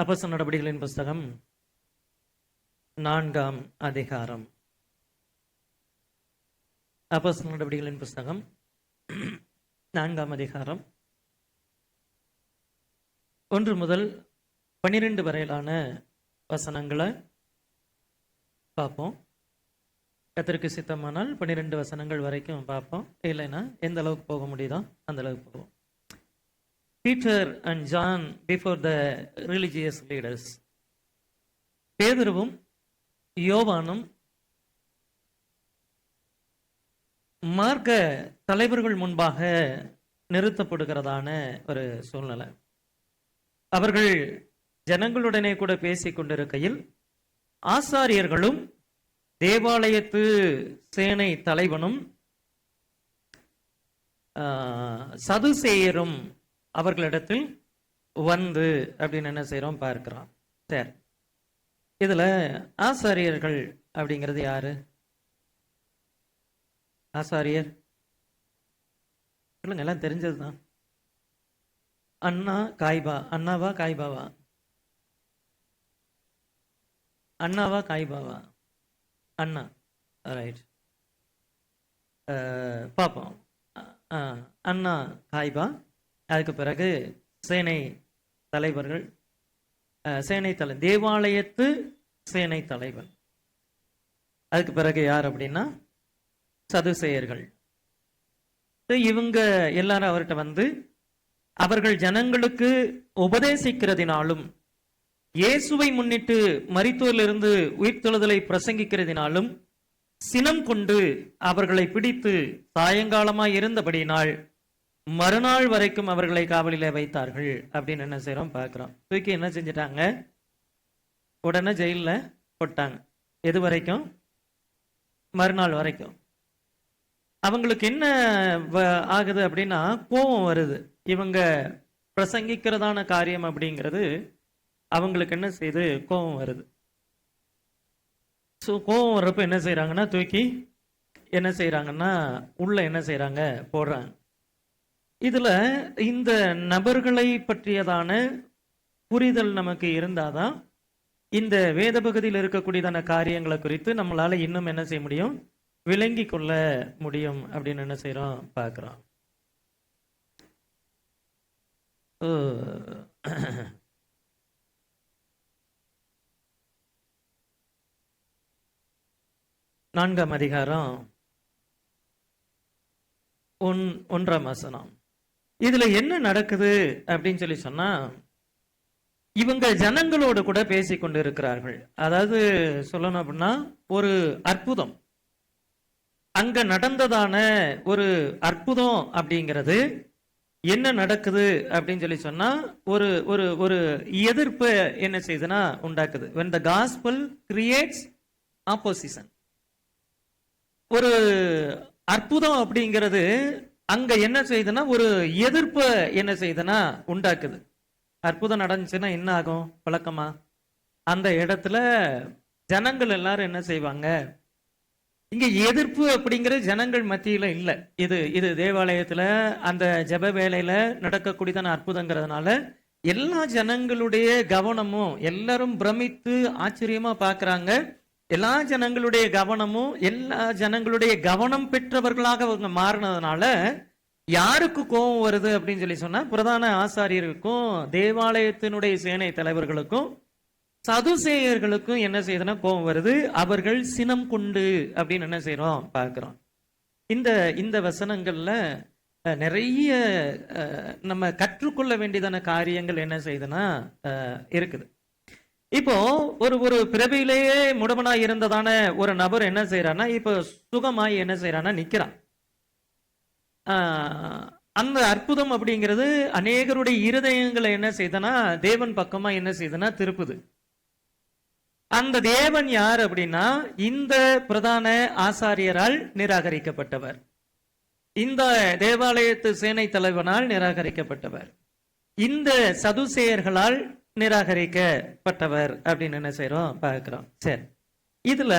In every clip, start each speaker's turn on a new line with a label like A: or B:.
A: அப்போஸ்தலர் நடபடிகளின் புஸ்தகம் 4ஆம் அதிகாரம். அப்போஸ்தலர் நடபடிகளின் புஸ்தகம் 4ஆம் அதிகாரம் 1 முதல் 12 வரையிலான வசனங்களை பார்ப்போம். கர்த்தருக்கு சித்தமானால் 12 வசனங்கள் வரைக்கும் பார்ப்போம். இல்லைன்னா எந்த அளவுக்கு போக முடியுதோ அந்த அளவுக்கு போவோம். Peter and John before the religious leaders. பேதுருவும் யோவானும் மார்க்க தலைவர்கள் முன்பாக நிறுத்தப்படுகிறதான ஒரு சூழ்நிலை. அவர்கள் ஜனங்களுடனே கூட பேசிக் கொண்டிருக்கையில் ஆசாரியர்களும் தேவாலயத்து சேனை தலைவனும் சதுசேயரும் அவர்களிடத்தில் வந்து அப்படின்னு என்ன செய்யறோம் பார்க்கிறோம். சரி, இதுல ஆசாரியர்கள் அப்படிங்கிறது யாரு? ஆசாரியர் சொல்லுங்க, எல்லாம் தெரிஞ்சதுதான். அண்ணாவா காய்பாவா? அண்ணாவா காய்பாவா? அண்ணா. ரைட், பார்ப்போம். அண்ணா காய்பா, அதுக்கு பிறகு சேனை தலைவர்கள், தேவாலயத்து சேனை தலைவர். அதுக்கு பிறகு யார் அப்படின்னா சதுசேயர்கள். இவங்க எல்லாரும் அவர்கிட்ட வந்து அவர்கள் ஜனங்களுக்கு உபதேசிக்கிறதினாலும் இயேசுவை முன்னிட்டு மரித்தோரிலிருந்து உயிர்த்தெழுதலை பிரசங்கிக்கிறதினாலும் சினம் கொண்டு அவர்களை பிடித்து சாயங்காலமாய் இருந்தபடியினால் மறுநாள் வரைக்கும் அவர்களை காவலில வைத்தார்கள் அப்படின்னு என்ன செய்யறோம் பார்க்கிறோம். தூக்கி என்ன செஞ்சிட்டாங்க? உடனே ஜெயில போட்டாங்க. எது வரைக்கும்? மறுநாள் வரைக்கும். அவங்களுக்கு என்ன ஆகுது அப்படின்னா கோபம் வருது. இவங்க பிரசங்கிக்கிறதான காரியம் அப்படிங்கிறது அவங்களுக்கு என்ன செய்யுது? கோபம் வருது. ஸோ கோபம் வர்றப்ப என்ன செய்யறாங்கன்னா தூக்கி என்ன செய்யறாங்கன்னா உள்ள என்ன செய்யறாங்க? போடுறாங்க. இதுல இந்த நபர்களை பற்றியதான புரிதல் நமக்கு இருந்தாதான் இந்த வேத பகுதியில் இருக்கக்கூடியதான காரியங்களை குறித்து நம்மளால இன்னும் என்ன செய்ய முடியும்? விளங்கி கொள்ள முடியும் அப்படின்னு என்ன செய்யறோம் பார்க்கிறோம். நான்காம் அதிகாரம் 1ஆம் வசனம். இதுல என்ன நடக்குது அப்படின்னு சொல்லி சொன்னா, இவங்க ஜனங்களோடு கூட பேசிக் கொண்டு இருக்கிறார்கள். அதாவது சொல்லணும் அப்படின்னா ஒரு அற்புதம் அங்க நடந்ததான ஒரு அற்புதம் அப்படிங்கிறது என்ன நடக்குது அப்படின்னு சொல்லி சொன்னா ஒரு ஒரு ஒரு எதிர்ப்பு என்ன செய்யுதுன்னா உண்டாக்குது. when the gospel creates opposition. ஒரு அற்புதம் அப்படிங்கிறது அங்க என்ன செய்யுதுன்னா ஒரு எதிர்ப்பு என்ன செய்யுதுன்னா உண்டாக்குது. அற்புதம் நடந்துச்சுன்னா என்ன ஆகும்? வழக்கமா அந்த இடத்துல ஜனங்கள் எல்லாரும் என்ன செய்வாங்க? இங்க எதிர்ப்பு அப்படிங்கிறது ஜனங்கள் மத்தியில இல்ல. இது தேவாலயத்துல அந்த ஜெப வேலையில நடக்கக்கூடியதான அற்புதங்கிறதுனால எல்லா ஜனங்களுடைய கவனமும் எல்லாரும் பிரமித்து ஆச்சரியமா பாக்குறாங்க. எல்லா ஜனங்களுடைய கவனமும் எல்லா ஜனங்களுடைய கவனம் பெற்றவர்களாக அவங்க மாறினதுனால யாருக்கு கோபம் வருது அப்படின்னு சொல்லி சொன்னா பிரதான ஆசாரியர்களுக்கும் தேவாலயத்தினுடைய சேனை தலைவர்களுக்கும் சதுசேயர்களுக்கும் என்ன செய்யுதுன்னா கோபம் வருது. அவர்கள் சினம் கொண்டு அப்படின்னு என்ன செய்யறோம் பார்க்கிறோம். இந்த வசனங்கள்ல நிறைய நம்ம கற்றுக்கொள்ள வேண்டியதான காரியங்கள் என்ன செய்யுதுன்னா இருக்குது. இப்போ ஒரு பிறவியிலேயே முடமனா இருந்ததான ஒரு நபர் என்ன செய்யறான்னா இப்ப சுகமாய் என்ன செய்யறான்னா நிக்கிறான். அந்த அற்புதம் அப்படிங்கிறது அநேகருடைய இருதயங்களை என்ன செய்தனா தேவன் பக்கமா என்ன செய்தனா திருப்புது. அந்த தேவன் யார் அப்படின்னா இந்த பிரதான ஆசாரியரால் நிராகரிக்கப்பட்டவர், இந்த தேவாலயத்து சேனை தலைவனால் நிராகரிக்கப்பட்டவர், இந்த சதுசேயர்களால் நிராகரிக்கப்பட்டவர் அப்படின்னு என்ன செய்யறோம் பார்க்கிறோம். சரி, இதுல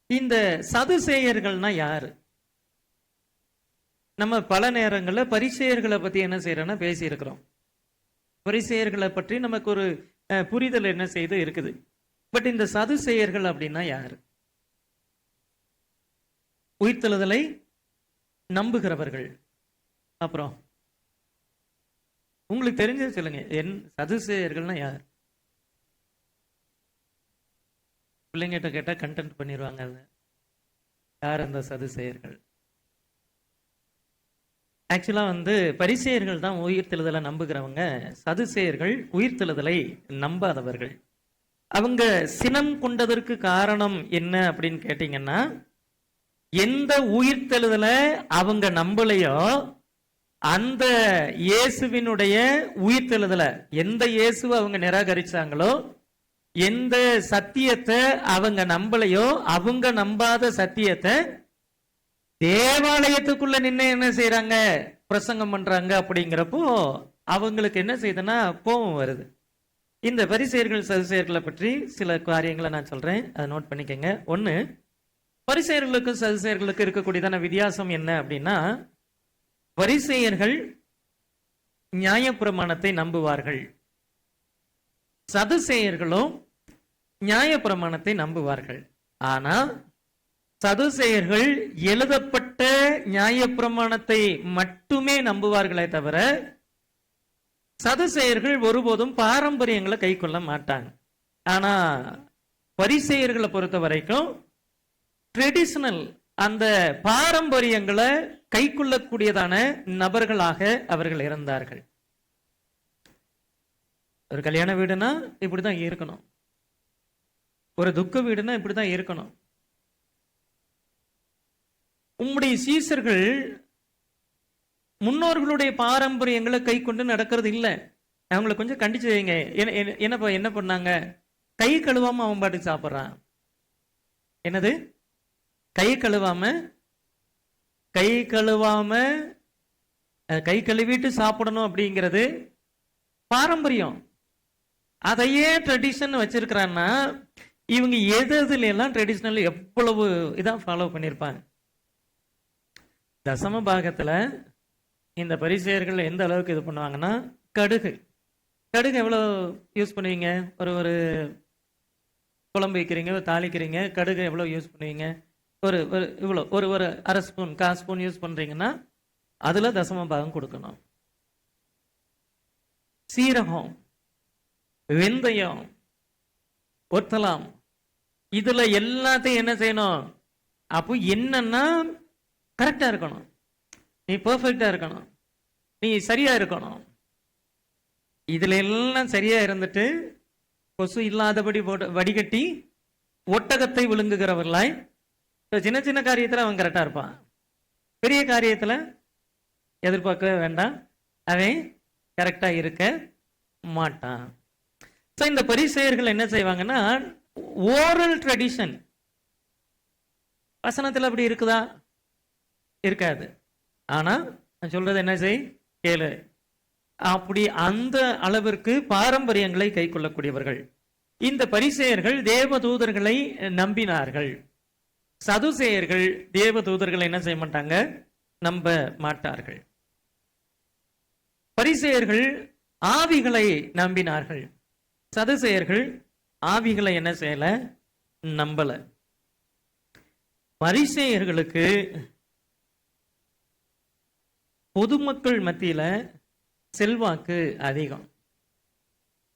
A: இந்த சதுசேயர்கள்னா யாரு? நம்ம பல நேரங்களில் பரிசேயர்களை பத்தி என்ன செய்யறோம்னா பேசி இருக்கிறோம். பரிசேயர்களை பற்றி நமக்கு ஒரு புரிதல் என்ன செய்து இருக்குது. பட் இந்த சதுசேயர்கள் அப்படின்னா யாரு? உயிர்த்தெழுதலை நம்புகிறவர்கள். அப்புறம் உங்களுக்கு தெரிஞ்சது சொல்லுங்க. சதுசேயர்கள்னா யார்? பிள்ளைங்கிட்ட கேட்டா கண்டென்ட் பண்ணிடுவாங்க. அது யார் அந்த சதுசேயர்கள்? ஆக்சுவலா பரிசேயர்கள் தான் உயிர்த்தெழுதலை நம்புகிறவங்க. சதுசேயர்கள் உயிர்த்தெழுதலை நம்பாதவர்கள். அவங்க சினம் கொண்டதற்கு காரணம் என்ன அப்படின்னு கேட்டீங்கன்னா, எந்த உயிர்த்தெழுதலை அவங்க நம்பலையோ அந்த இயேசுவினுடைய உயிர்த்தெழுதலை, எந்த இயேசுவை அவங்க நிராகரிச்சாங்களோ, எந்த சத்தியத்தை அவங்க நம்பலையோ, அவங்க நம்பாத சத்தியத்தை தேவாலயத்துக்குள்ள நின்று என்ன செய்யறாங்க, பிரசங்கம் பண்றாங்க. அப்படிங்கிறப்போ அவங்களுக்கு என்ன செய்யுதுன்னா கோபம் வருது. இந்த பரிசேயர்கள் சதுசேயர்களை பற்றி சில காரியங்களை நான் சொல்றேன், அதை நோட் பண்ணிக்கங்க. ஒண்ணு, பரிசேயர்களுக்கும் சதுசேயர்களுக்கும் இருக்கக்கூடியதான வித்தியாசம் என்ன அப்படின்னா, பரிசேயர்கள் நியாயப்பிரமாணத்தை நம்புவார்கள், சதுசேயர்களும் நியாயப்பிரமாணத்தை நம்புவார்கள். ஆனா சதுசேயர்கள் எழுதப்பட்ட நியாயப்பிரமாணத்தை மட்டுமே நம்புவார்களே தவிர, சதுசேயர்கள் ஒருபோதும் பாரம்பரியங்களை கை கொள்ள மாட்டாங்க. ஆனா பரிசேயர்களை பொறுத்த வரைக்கும் ட்ரெடிஷனல், அந்த பாரம்பரியங்களை கை கொள்ளக்கூடியதான நபர்களாக அவர்கள் இருந்தார்கள். ஒரு கல்யாண வீடுனா இப்படிதான் இருக்கணும், ஒரு துக்க வீடுனா இப்படிதான் இருக்கணும். உம்முடைய சீசர்கள் முன்னோர்களுடைய பாரம்பரியங்களை கை கொண்டு நடக்கிறது இல்லை. அவங்களை கொஞ்சம் கண்டிச்சு வைங்க. என்ன பண்ணாங்க? கை கழுவாம அவன் பாட்டுக்கு சாப்பிட்றான். என்னது? கை கழுவாம கை கழுவிட்டு சாப்பிடணும் அப்படிங்கிறது பாரம்பரியம். அதையே ட்ரெடிஷன் வச்சிருக்கிறான்னா இவங்க எதுல எல்லாம் ட்ரெடிஷனல் எவ்வளவு இதான் ஃபாலோ பண்ணியிருப்பாங்க. தசம பாகத்துல இந்த பரிசேயர்கள் எந்த அளவுக்கு இது பண்ணுவாங்கன்னா, கடுகு எவ்வளவு யூஸ் பண்ணுவீங்க? ஒரு குழம்பு வைக்கிறீங்க, தாளிக்கிறீங்க, கடுகு எவ்வளவு யூஸ் பண்ணுவீங்க? ஒரு இவ்வளோ ஒரு அரை ஸ்பூன், 1/4 ஸ்பூன் யூஸ் பண்றீங்கன்னா அதுல தசம பாகம் கொடுக்கணும். சீரகம், வெந்தயம், ஒத்தலாம், இதுல எல்லாத்தையும் என்ன செய்யணும்? அப்போ என்னன்னா கரெக்டா இருக்கணும், நீ பெர்ஃபெக்டா இருக்கணும், நீ சரியா இருக்கணும். இதுல எல்லாம் சரியா இருந்துட்டு கொசு இல்லாதபடி வடிகட்டி ஒட்டகத்தை விழுங்குகிறவர்களாய், சின்ன சின்ன காரியத்துல அவன் கரெக்டா இருப்பான், பெரிய காரியத்துல எதிர்பார்க்கவே வேண்டாம், அவன் கரெக்டா இருக்க மாட்டான். இந்த பரிசேயர்கள் என்ன செய்வாங்கன்னா, ஓரல் ட்ரெடிஷன், வசனத்துல அப்படி இருக்குதா? இருக்காது. ஆனா நான் சொல்றது என்ன செய், கேளு. அப்படி அந்த அளவிற்கு பாரம்பரியங்களை கை கொள்ளக்கூடியவர்கள். இந்த பரிசேயர்கள் தேவ தூதர்களை நம்பினார்கள். சதுசேயர்கள் தேவ தூதர்களை என்ன செய்ய மாட்டாங்க? நம்ப மாட்டார்கள். பரிசேயர்கள் ஆவிகளை நம்பினார்கள். சதுசேயர்கள் ஆவிகளை என்ன செய்யல? நம்பல. பரிசேயர்களுக்கு பொதுமக்கள் மத்தியில செல்வாக்கு அதிகம்.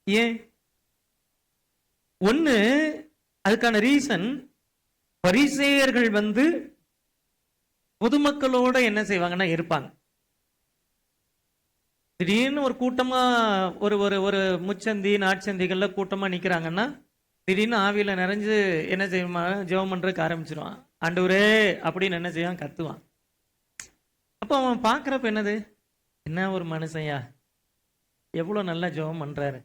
A: ஏன்? ஒண்ணு, அதுக்கான ரீசன், பரிசேயர்கள் பொதுமக்களோட என்ன செய்வாங்கன்னா இருப்பாங்க. திடீர்னு ஒரு கூட்டமா ஒரு ஒரு முச்சந்தி நாட்சந்திகள்ல கூட்டமா நிக்கிறாங்கன்னா திடீர்னு ஆவியில நிறைஞ்சு என்ன செய்வான்? ஜெபம் பண்றதுக்கு ஆரம்பிச்சிருவான். ஆண்டவரே அப்படின்னு என்ன செய்வான்? கத்துவான். அப்போ அவன் பார்க்குறப்ப என்னது? என்ன ஒரு மனுஷன்யா, எவ்வளோ நல்லா ஜெபம் பண்றாரு,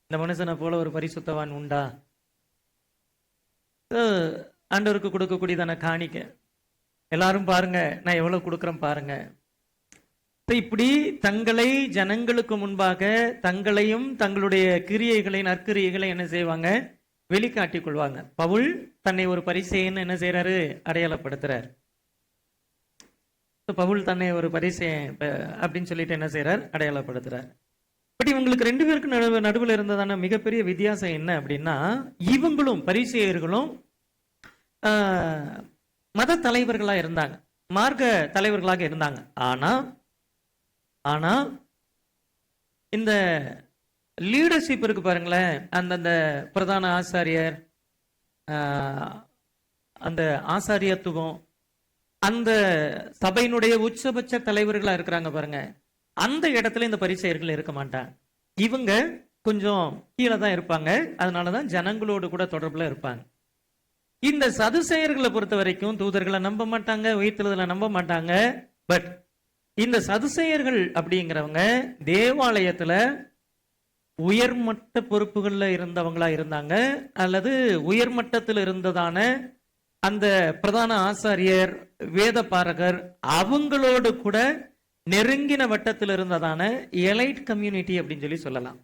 A: இந்த மனுஷனை போல ஒரு பரிசுத்தவான் உண்டா? ஆண்டவருக்கு கொடுக்கக்கூடியதான காணிக்க எல்லாரும் பாருங்க, நான் எவ்வளவு கொடுக்குறேன் பாருங்க. இப்படி தங்களை ஜனங்களுக்கு முன்பாக தங்களையும் தங்களுடைய கிரியைகளை, நற்கிரியைகளை என்ன செய்வாங்க? வெளிக்காட்டிக் கொள்வாங்க. பவுல் தன்னை ஒரு பரிசேயன் என்ன செய்யறாரு? அடையாளப்படுத்துறார். பவுல் தன்னை ஒரு பரிசேயன் அப்படின்னு சொல்லிட்டு என்ன செய்யறார்? அடையாளப்படுத்துறார். பட் இவங்களுக்கு ரெண்டு பேருக்கு நடுவில் இருந்ததான மிகப்பெரிய வித்தியாசம் என்ன அப்படின்னா, இவங்களும் பரிசேயர்களும் மத தலைவர்களா இருந்தாங்க, மார்க்க தலைவர்களாக இருந்தாங்க. ஆனா இந்த லீடர்ஷிப் இருக்கு பாருங்களேன், அந்தந்த பிரதான ஆசாரியர், அந்த ஆசாரியத்துவம், அந்த சபையினுடைய உச்சபட்ச தலைவர்களா இருக்கிறாங்க பாருங்க, அந்த இடத்துல இந்த பரிசேயர்கள் இருக்க மாட்டாங்க. இவங்க கொஞ்சம் கீழே தான் இருப்பாங்க. அதனாலதான் ஜனங்களோடு கூட தொடர்புல இருப்பாங்க. இந்த சதுசேயர்களை பொறுத்த வரைக்கும் தூதர்களை நம்ப மாட்டாங்க, உயிர்த்தெழுதலை நம்ப மாட்டாங்க. பட் இந்த சதுசேயர்கள் அப்படிங்கிறவங்க தேவாலயத்துல உயர்மட்ட பொறுப்புகள்ல இருந்தவங்களா இருந்தாங்க, அல்லது உயர்மட்டத்தில் இருந்ததான அந்த பிரதான ஆசாரியர், வேத பாரகர், அவங்களோடு கூட நெருங்கின வட்டத்தில் இருந்ததான எலைட் கம்யூனிட்டி அப்படின்னு சொல்லலாம்.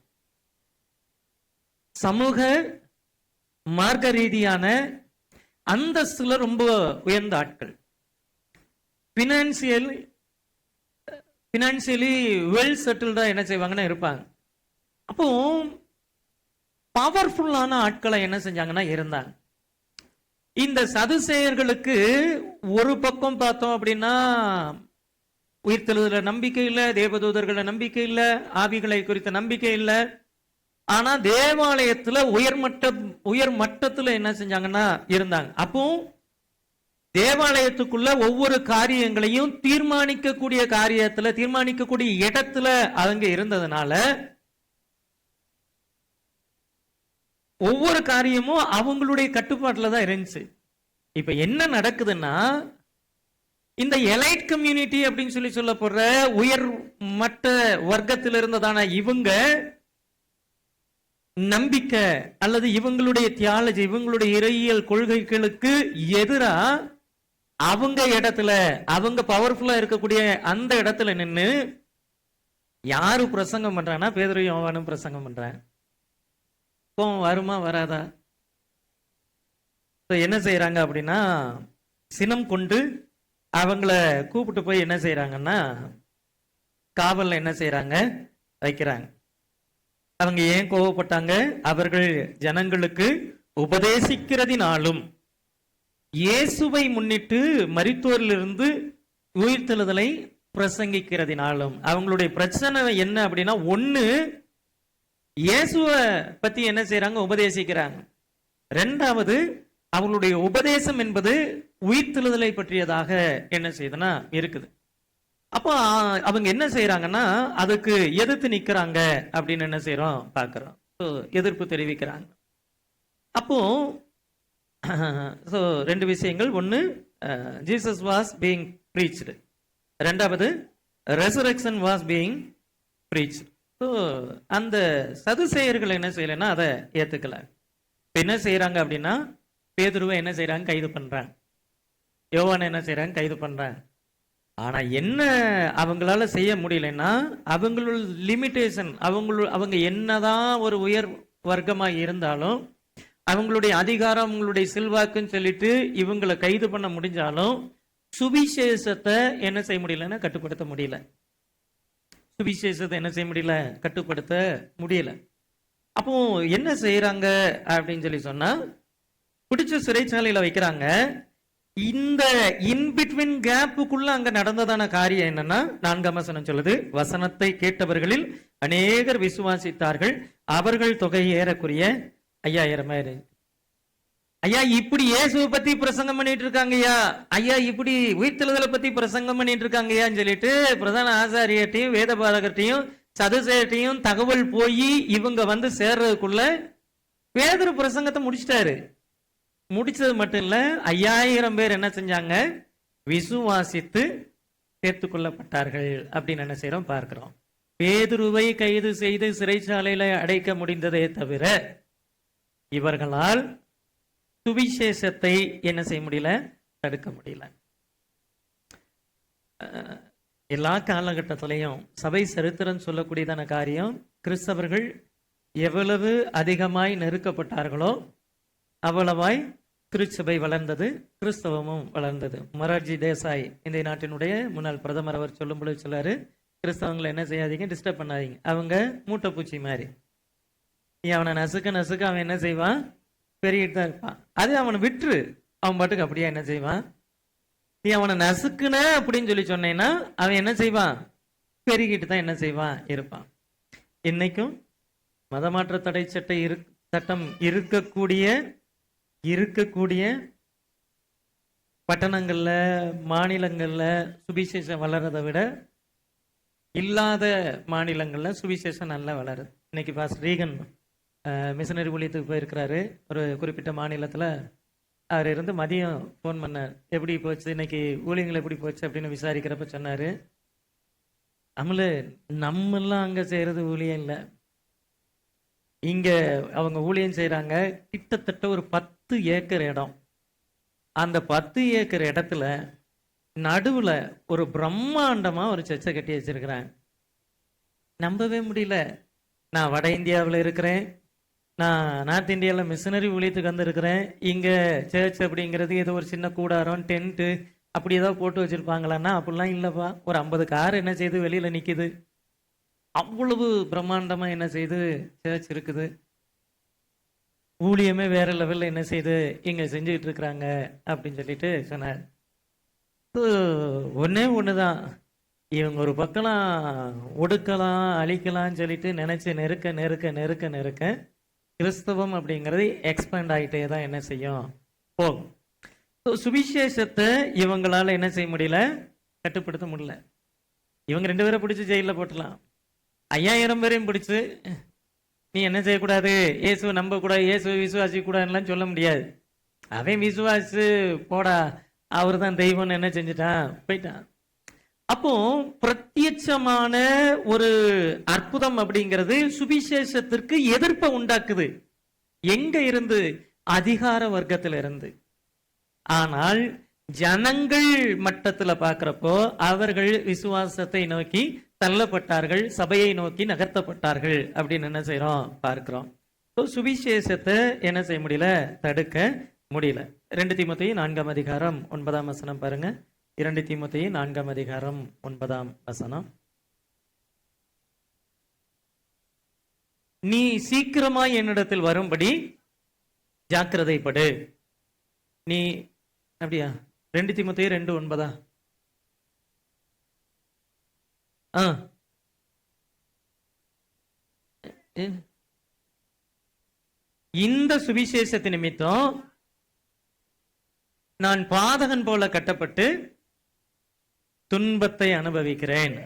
A: சமூக மார்க்க ரீதியான அந்தஸ்துல ரொம்ப உயர்ந்த ஆட்கள், பினான்சியலி வெல் செட்டில்டா என்ன செய்வாங்கன்னா இருப்பாங்க. அப்போ பவர்ஃபுல்லான ஆட்களை என்ன செஞ்சாங்கன்னா இருந்தாங்க. இந்த சதுசேயர்களுக்கு ஒரு பக்கம் பார்த்தோம் அப்படின்னா உயிர்த்தெழுதல நம்பிக்கை இல்லை, தேவதூதர்கள நம்பிக்கை இல்லை, ஆவிகளை குறித்த நம்பிக்கை இல்லை. ஆனா தேவாலயத்துல உயர் மட்டத்துல என்ன செஞ்சாங்கன்னா இருந்தாங்க. அப்போ தேவாலயத்துக்குள்ள ஒவ்வொரு காரியங்களையும் தீர்மானிக்கக்கூடிய இடத்துல அவங்க இருந்ததுனால ஒவ்வொரு காரியமும் அவங்களுடைய கட்டுப்பாட்டுல தான் இருந்துச்சு. இப்ப என்ன நடக்குதுன்னா, இந்த எலைட் கம்யூனிட்டி அப்படின்னு சொல்லப்படுற உயர் மட்ட வர்க்கத்தில் இருந்ததான இவங்க நம்பிக்கை அல்லது இவங்களுடைய தியாலஜி, இவங்களுடைய இறையியல் கொள்கைகளுக்கு எதிரா அவங்க இடத்துல, அவங்க பவர்ஃபுல்லா இருக்கக்கூடிய அந்த இடத்துல நின்று யாரு பிரசங்கம் பண்றாங்கன்னா பேதுரு யோவானும் பிரசங்கம் பண்றாங்க. கோபம் வருமா வராதா? என்ன செய்யறாங்க அப்படின்னா, சினம் கொண்டு அவங்கள கூப்பிட்டு போய் என்ன செய்யறாங்கன்னா காவல்ல என்ன செய்யறாங்க வைக்கிறாங்க. அவங்க ஏன் கோவப்பட்டாங்க? அவர்கள் ஜனங்களுக்கு உபதேசிக்கிறதினாலும் இயேசுவை முன்னிட்டு மரித்தோரிலிருந்து உயிர்த்தெழுதலை பிரசங்கிக்கிறதினாலும். அவங்களுடைய பிரச்சனை என்ன அப்படின்னா, ஒண்ணு இயேசுவை பத்தி என்ன செய்யறாங்க? உபதேசிக்கிறாங்க. ரெண்டாவது, அவங்களுடைய உபதேசம் என்பது உயிர்த்தெழுதலை பற்றியதாக என்ன செய்யுதுன்னா இருக்குது. அப்போ அவங்க என்ன செய்யறாங்கன்னா அதுக்கு எதிர்த்து நிக்கிறாங்க அப்படின்னு என்ன செய்யறோம் பார்க்கிறோம். எதிர்ப்பு தெரிவிக்கிறாங்க. அப்போ ரெண்டு விஷயங்கள், ஒன்னு ஜீசஸ் வாஸ் பீயிங் பிரீச்டு, ரெண்டாவது ரெசரக்ஷன் வாஸ் பீயிங் பிரீச்டு. அந்த சதுசேயர்கள் என்ன செய்யலைன்னா அதை ஏத்துக்கல. என்ன செய்யறாங்க அப்படின்னா, பேதுருவை என்ன செய்யறாங்க? கைது பண்றாங்க. யோவான் என்ன செய்யறாங்க? கைது பண்றாங்க. ஆனா என்ன அவங்களால செய்ய முடியலன்னா, அவங்களோட லிமிட்டேஷன், அவங்க என்னதான் ஒரு உயர் வர்க்கமா இருந்தாலும், அவங்களுடைய அதிகாரம், அவங்களுடைய செல்வாக்குன்னு சொல்லிட்டு இவங்களை கைது பண்ண முடிஞ்சாலும் சுவிசேஷத்தை என்ன செய்ய முடியலன்னா கட்டுப்படுத்த முடியல. சுவிசேஷத்தை என்ன செய்ய முடியல? கட்டுப்படுத்த முடியல. அப்போ என்ன செய்யறாங்க அப்படின்னு சொன்னா, பிடிச்ச சிறைச்சாலையில வைக்கிறாங்க. இந்த இன்பிட்வீன் கேப்புக்குள்ள அங்க நடந்ததான காரியம் என்னன்னா, 4ஆம் வசனம் சொல்லுது, வசனத்தை கேட்டவர்களில் அநேகர் விசுவாசித்தார்கள், அவர்கள் தொகை ஏறக்குரிய 5000. ஐயா இப்படி இயேசுவை பத்தி பிரசங்கம் பண்ணிட்டு இருக்காங்கய்யா, ஐயா இப்படி உயிர்த்தெழுதலை பத்தி பிரசங்கம் பண்ணிட்டு இருக்காங்கய்யான்னு சொல்லிட்டு பிரதான ஆசாரியர்ட்டையும் வேத பாரகர்ட்டையும் சதுசேயர்ட்டையும் தகவல் போய் இவங்க வந்து சேர்றதுக்குள்ள பேதுரு பிரசங்கத்தை முடிச்சிட்டாரு. முடிச்சது மட்டும் இல்ல, 5000 பேர் என்ன செஞ்சாங்க? விசுவாசித்து சேர்த்து கொள்ளப்பட்டார்கள் அப்படின்னு என்ன செய்யறோம் பார்க்கிறோம். பேதுருவை கைது செய்து சிறைச்சாலையில அடைக்க முடிந்ததே தவிர இவர்களால் சுவிசேஷத்தை என்ன செய்ய முடியல? தடுக்க முடியல. எல்லா காலகட்டத்திலையும் சபை சரித்திரம் சொல்லக்கூடியதான காரியம், கிறிஸ்தவர்கள் எவ்வளவு அதிகமாய் நெருக்கப்பட்டார்களோ அவ்வளவாய் திருச்சபை வளர்ந்தது, கிறிஸ்தவமும் வளர்ந்தது. மொரார்ஜி தேசாய், இந்திய நாட்டினுடைய முன்னாள் பிரதமர், அவர் சொல்லும் பொழுது சொல்லாரு, கிறிஸ்தவங்களை என்ன செய்யாதீங்க, டிஸ்டர்ப் பண்ணாதீங்க. அவங்க மூட்டை பூச்சி மாதிரி. நீ அவனை நசுக்க நசுக்க அவன் என்ன செய்வான், பெருகிட்டு தான் இருப்பான். அது அவனை விட்டுரு, அவன் பாட்டுக்கு அப்படியே என்ன செய்வான். நீ அவனை நசுக்குன அப்படின்னு சொல்லி சொன்னேன்னா அவன் என்ன செய்வான், பெருகிட்டு தான் என்ன செய்வான் இருப்பான். இன்னைக்கும் மதமாற்ற தடை சட்டம் இருக்கக்கூடிய பட்டணங்கள்ல மாநிலங்கள்ல சுவிசேஷம் வளர்றதை விட இல்லாத மாநிலங்கள்ல சுவிசேஷம் நல்லா வளருது. இன்னைக்கு பாஸ்டர் ரீகன் மிஷனரி ஊழியத்துக்கு போயிருக்கிறாரு. ஒரு குறிப்பிட்ட மாநிலத்தில் அவர் இருந்து மதியம் ஃபோன் பண்ணார், எப்படி போச்சு இன்னைக்கு ஊழியங்கள் எப்படி போச்சு அப்படின்னு விசாரிக்கிறப்ப சொன்னார், அமலு நம்மெல்லாம் அங்கே செய்கிறது ஊழியம் இல்லை, இங்கே அவங்க ஊழியம் செய்கிறாங்க. கிட்டத்தட்ட ஒரு 10 ஏக்கர் இடம். அந்த 10 ஏக்கர் இடத்துல நடுவில் ஒரு பிரம்மாண்டமாக ஒரு சர்ச்சை கட்டி வச்சிருக்கிறாங்க. நம்பவே முடியல. நான் வட இந்தியாவில் இருக்கிறேன், நான் நார்த் இந்தியாவில் மிஷனரி ஊழியத்துக்கு வந்திருக்கிறேன். இங்கே சர்ச் அப்படிங்கிறது ஏதோ ஒரு சின்ன கூடாரம் டென்ட்டு அப்படி ஏதாவது போட்டு வச்சுருப்பாங்களான்னா அப்படிலாம் இல்லைப்பா. ஒரு 50 கார் என்ன செய்து வெளியில் நிற்கிது. அவ்வளவு பிரம்மாண்டமாக என்ன செய்து சர்ச் இருக்குது. ஊழியமே வேற லெவலில் என்ன செய்து இங்கே செஞ்சுக்கிட்டு இருக்கிறாங்க அப்படின்னு சொல்லிட்டு சொன்னார். ஒன்னே ஒன்று தான், இவங்க ஒரு பக்கம் ஒடுக்கலாம் அழிக்கலாம்னு சொல்லிட்டு நினைச்சு நெருக்க நெருக்க நெருக்க நெருக்க கிறிஸ்தவம் அப்படிங்கிறது எக்ஸ்பேண்ட் ஆகிட்டே தான் என்ன செய்யும் போகும். சுவிசேஷத்தை இவங்களால என்ன செய்ய முடியல, கட்டுப்படுத்த முடியல. இவங்க 2 பேரை பிடிச்சி ஜெயிலில் போட்டலாம், 5000 பேரையும் பிடிச்சி நீ என்ன செய்யக்கூடாது, இயேசுவை நம்ப கூடாது, இயேசுவை விசுவாசிக்க கூடாதுலாம் சொல்ல முடியாது. அவன் விசுவாசி போடா, அவர் தான் தெய்வம்னு என்ன செஞ்சுட்டான், போயிட்டான். அப்போ பிரத்யட்சமான ஒரு அற்புதம் அப்படிங்கிறது சுவிசேஷத்திற்கு எதிர்ப்பை உண்டாக்குது. எங்க இருந்து, அதிகார வர்க்கத்தில இருந்து. ஆனால் ஜனங்கள் மட்டத்துல பார்க்கிறப்போ அவர்கள் விசுவாசத்தை நோக்கி தள்ளப்பட்டார்கள், சபையை நோக்கி நகர்த்தப்பட்டார்கள் அப்படின்னு என்ன செய்யறோம் பார்க்கிறோம். சுவிசேஷத்தை என்ன செய்ய முடியல, தடுக்க முடியல. 2 தீமோத்தேயு 4ஆம் அதிகாரம் 9ஆம் வசனம் பாருங்க. 2 தீமோத்தேயு 4ஆம் அதிகாரம் 9ஆம் வசனம். நீ சீக்கிரமாய் என்னிடத்தில் வரும்படி ஜாக்கிரதைப்படு. நீ அப்படியா, 2 தீமோத்தேயு 2:9. இந்த சுவிசேஷத்து நிமித்தம் நான் பாதகன் போல கட்டப்பட்டு துன்பத்தை அனுபவிக்கிறேன்.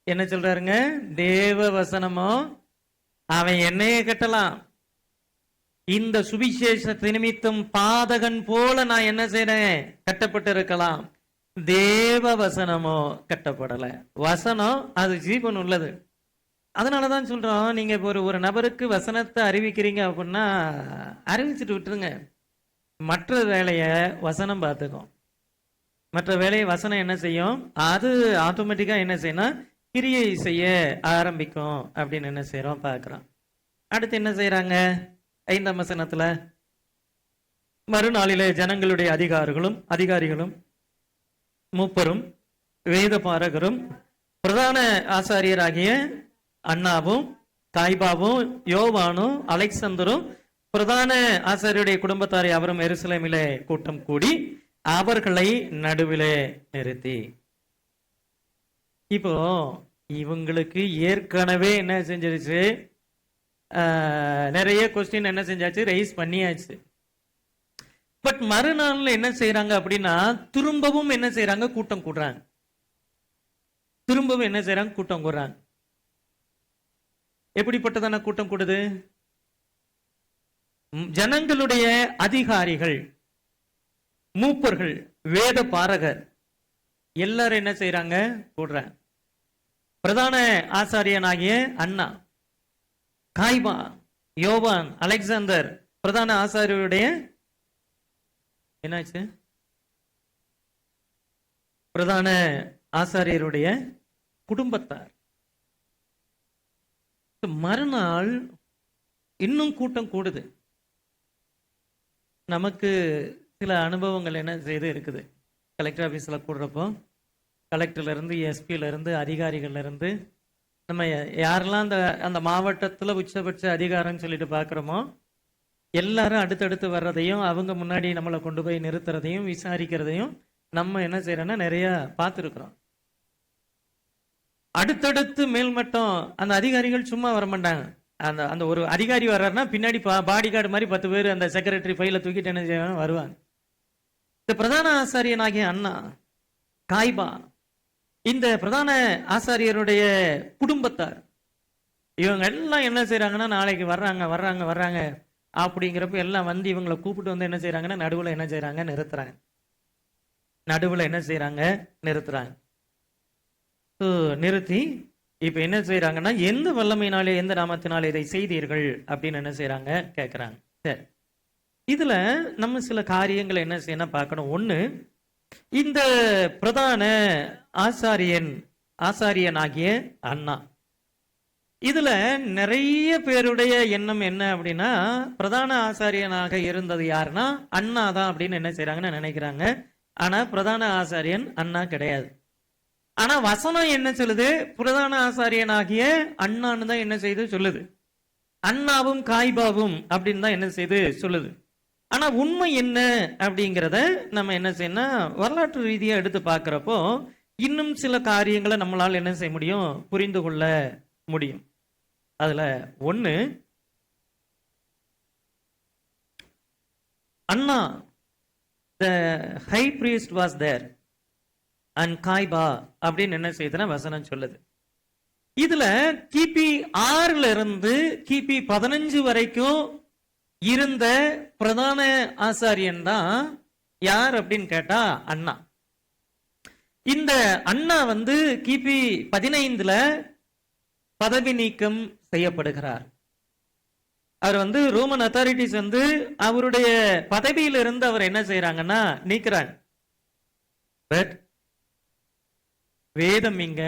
A: என்ன சொல்றாருங்க, தேவ வசனமோ அவன் என்னையே கட்டலாம், இந்த சுவிசேஷத்து நிமித்தம் பாதகன் போல நான் என்ன செய்றேன், கட்டப்பட்டு இருக்கலாம். தேவ வசனமோ கட்டப்படல. வசனம் அது ஜீவன் உள்ளது. அதனாலதான் சொல்றோம், நீங்க இப்போ ஒரு நபருக்கு வசனத்தை அறிவிக்கிறீங்க அப்படின்னா அறிவிச்சுட்டு விட்டுருங்க, மற்ற வேலையை வசனம் பார்த்துக்கும். மற்ற வேலையை வசனம் என்ன செய்யும், அது ஆட்டோமேட்டிக்கா என்ன செய்யணும், கிரியை செய்ய ஆரம்பிக்கும் அப்படின்னு என்ன செய்யறோம் பார்க்கிறோம். அடுத்து என்ன செய்யறாங்க, 5ஆம் வசனத்துல, மறுநாளிலே ஜனங்களுடைய அதிகாரிகளும் மூப்பரும் வேத பாரகரும் பிரதான ஆசாரியராகிய அண்ணாவும் காய்பாவும் யோவானும் அலெக்சந்தரும் பிரதான ஆசாரியருடைய குடும்பத்தாரை அவரும் எருசலேமிலே கூட்டம் கூடி அவர்களை நடுவிலே நிறுத்தி. இப்போ இவங்களுக்கு ஏற்கனவே என்ன செஞ்சிருச்சு, நிறைய கொஸ்டின் என்ன செஞ்சாச்சு, ரைஸ் பண்ணியாச்சு. பட் மறுநாள்ல என்ன செய்யறாங்க அப்படின்னா திரும்பவும் என்ன செய்யறாங்க, கூட்டம் கூடுறாங்க. திரும்பவும் என்ன செய்யறாங்க, கூட்டம் கூடுறாங்க. எப்படிப்பட்டதான கூட்டம் கூடுது, ஜனங்களுடைய அதிகாரிகள், மூப்பர்கள், வேத பாரகர் எல்லாரும் என்ன செய்யறாங்க, கூடுறாங்க. பிரதான ஆசாரியனாகிய அண்ணா, காய்பா, யோவான், அலெக்சாந்தர் பிரதான ஆசாரியருடைய என்னாச்சு, பிரதான ஆசாரியருடைய குடும்பத்தார். மறுநாள் இன்னும் கூட்டம் கூடுது. நமக்கு சில அனுபவங்கள் என்ன செய்து இருக்குது. கலெக்டர் ஆபீஸ்ல கூடுறப்போ கலெக்டர்ல இருந்து, எஸ்பில இருந்து, அதிகாரிகள்ல இருந்து, நம்ம யாரெல்லாம் அந்த அந்த மாவட்டத்துல உச்சபட்ச அதிகாரம்னு சொல்லிட்டு பார்க்குறோமோ எல்லாரும் அடுத்தடுத்து வர்றதையும், அவங்க முன்னாடி நம்மளை கொண்டு போய் நிறுத்துறதையும், விசாரிக்கிறதையும் நம்ம என்ன செய்யறோம்னா நிறைய பார்த்துருக்குறோம். அடுத்தடுத்து மேல்மட்டம் அந்த அதிகாரிகள் சும்மா வர மாட்டாங்க. அந்த அந்த ஒரு அதிகாரி வர்றாருன்னா பின்னாடி பாடி கார்டு மாதிரி 10 பேர் அந்த செக்ரட்டரி ஃபைல தூக்கிட்டு என்ன செய்வாங்க, வருவாங்க. இந்த பிரதான ஆசாரியனாகிய அண்ணா, காய்பா, இந்த பிரதான ஆசாரியருடைய குடும்பத்தார், இவங்க எல்லாம் என்ன செய்யறாங்கன்னா நாளைக்கு வர்றாங்க வர்றாங்க வர்றாங்க அப்படிங்கிறப்ப எல்லாம் வந்து இவங்களை கூப்பிட்டு வந்து என்ன செய்யறாங்கன்னா நடுவில் என்ன செய்யறாங்க, நிறுத்துறாங்க. நடுவில் என்ன செய்யறாங்க, நிறுத்துறாங்க. நிறுத்தி இப்ப என்ன செய்யறாங்கன்னா, எந்த வல்லமையினாலே எந்த நாமத்தினாலே இதை செய்தீர்கள் அப்படின்னு என்ன செய்யறாங்க, கேட்கறாங்க. சரி, இதுல நம்ம சில காரியங்களை என்ன செய்யணும் பார்க்கணும். ஒண்ணு, இந்த பிரதான ஆசாரியனாகிய அண்ணா, இதுல நிறைய பேருடைய எண்ணம் என்ன அப்படின்னா, பிரதான ஆசாரியனாக இருந்தது யாருன்னா அண்ணா தான் அப்படின்னு என்ன செய்யறாங்கன்னு நினைக்கிறாங்க. ஆனா பிரதான ஆசாரியன் அண்ணா கிடையாது. ஆனா வசனம் என்ன சொல்லுது, பிரதான ஆசாரியனாகிய அண்ணான்னு தான் என்ன செய்து சொல்லுது. அண்ணாவும் காய்பாவும் அப்படின்னு தான் என்ன செய்து சொல்லுது. ஆனா உண்மை என்ன அப்படிங்கிறத நம்ம என்ன செய்யணும், வரலாற்று ரீதியா எடுத்து பார்க்கிறப்போ இன்னும் சில காரியங்களை நம்மளால் என்ன செய்ய முடியும், புரிந்து கொள்ள முடியும். அதுல ஒண்ணு, அண்ணா, the high priest was there and காய்பா அப்படின்னு என்ன செய்யுதுன்னா வசனம் சொல்லுது. இதுல கிபி 6 இருந்து கிபி 15 வரைக்கும் இருந்த பிரதான ஆசாரியன் தான் யார் அப்படின்னு கேட்டா அண்ணா. இந்த அண்ணா வந்து கிபி 15 பதவி நீக்கம் செய்யப்படுகிறார். அவர் வந்து ரோமன் அத்தாரிட்டிஸ் வந்து அவருடைய பதவியிலிருந்து அவர் என்ன செய்யறாங்கன்னா நீக்கிறாங்க. பட் வேதம் இங்க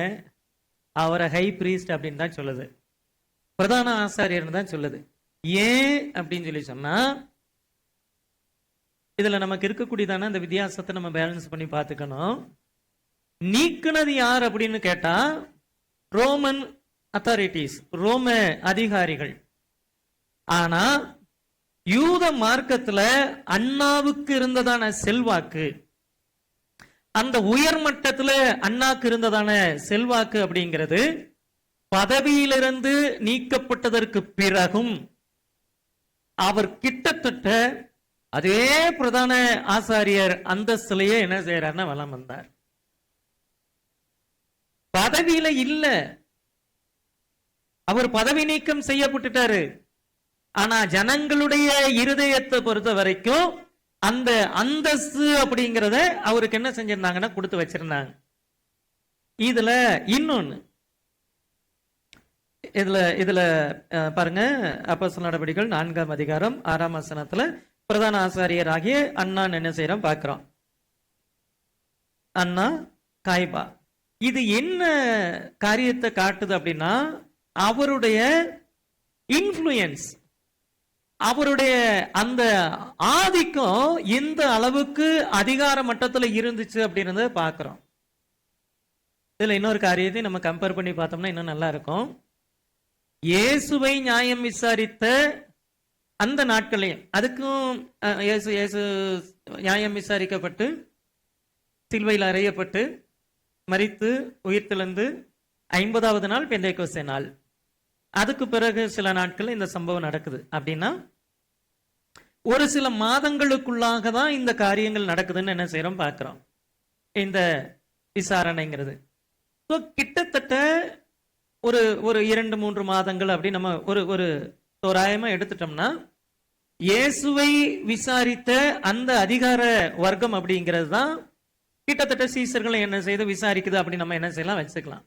A: அவரை ஹை பிரீஸ்ட் அப்படின்னு தான் சொல்லுது, பிரதான ஆசாரியர்னு தான் சொல்லுது. ஏன் அப்படின்னு சொல்லி சொன்னா, இதுல நமக்கு இருக்கக்கூடியதான அந்த வித்தியாசத்தை நம்ம பேலன்ஸ் பண்ணி பார்த்துக்கணும். நீக்கினது யார் அப்படின்னு கேட்டா ரோமன் அத்தாரிட்டிஸ், ரோம அதிகாரிகள். ஆனா யூத மார்க்கத்துல அண்ணாவுக்கு இருந்ததான செல்வாக்கு, அந்த உயர்மட்டத்துல அண்ணாக்கு இருந்ததான செல்வாக்கு அப்படிங்கிறது பதவியிலிருந்து நீக்கப்பட்டதற்கு பிறகும் அவர் கிட்டத்தட்ட அதே பிரதான ஆசாரியர் அந்தஸ்திலேயே என்ன செய்யறாருன்னா வலம் வந்தார். பதவியில இல்ல, அவர் பதவி நீக்கம் செய்யப்பட்டுட்டாரு. ஆனா ஜனங்களுடைய இருதயத்தை பொறுத்த வரைக்கும் அந்த அந்தஸ்து அப்படிங்கிறத அவருக்கு என்ன செஞ்சிருந்தாங்கன்னா கொடுத்து வச்சிருந்தாங்க. இதுல இன்னொன்னு, இதுல பாருங்க, அப்போஸ்தலர் நடவடிக்கைகள் 4ஆம் அதிகாரம் 6ஆம் வசனத்துல பிரதான ஆசாரியர் ஆகிய அண்ணா என்ன செய்யறோம் பார்க்கிறோம். அண்ணா, காய்பா, இது என்ன காரியத்தை காட்டுது அப்படின்னா, அவருடைய இன்ஃப்ளூயன்ஸ், அவருடைய அந்த ஆதிக்கம் எந்த அளவுக்கு அதிகார மட்டத்துல இருந்துச்சு அப்படின்றத பார்க்கிறோம். இதுல இன்னொரு காரியத்தை நம்ம கம்பேர் பண்ணி பார்த்தோம்னா இன்னும் நல்லா இருக்கும். இயேசுவை நியாயம் விசாரித்த அந்த நாட்களையும், அதுக்கும் இயேசு நியாயம் விசாரிக்கப்பட்டு சிலுவையில் அறையப்பட்டு மரித்து உயிர்த்தெழுந்து 50வது நாள் பெந்தைக்கோஸ்தே நாள், அதுக்கு பிறகு சில நாட்கள் இந்த சம்பவம் நடக்குது. அப்படின்னா ஒரு சில மாதங்களுக்குள்ளாக தான் இந்த காரியங்கள் நடக்குதுன்னு என்ன செய்யறோம் பார்க்கிறோம், இந்த விசாரணைங்கிறது. கிட்டத்தட்ட ஒரு 2-3 மாதங்கள் அப்படி நம்ம ஒரு தோராயமா எடுத்துட்டோம்னா, இயேசுவை விசாரித்த அந்த அதிகார வர்க்கம் அப்படிங்கிறது தான் கிட்டத்தட்ட சீசர்களை என்ன செய்து விசாரிக்குது அப்படி நம்ம என்ன செய்யலாம் வச்சுக்கலாம்.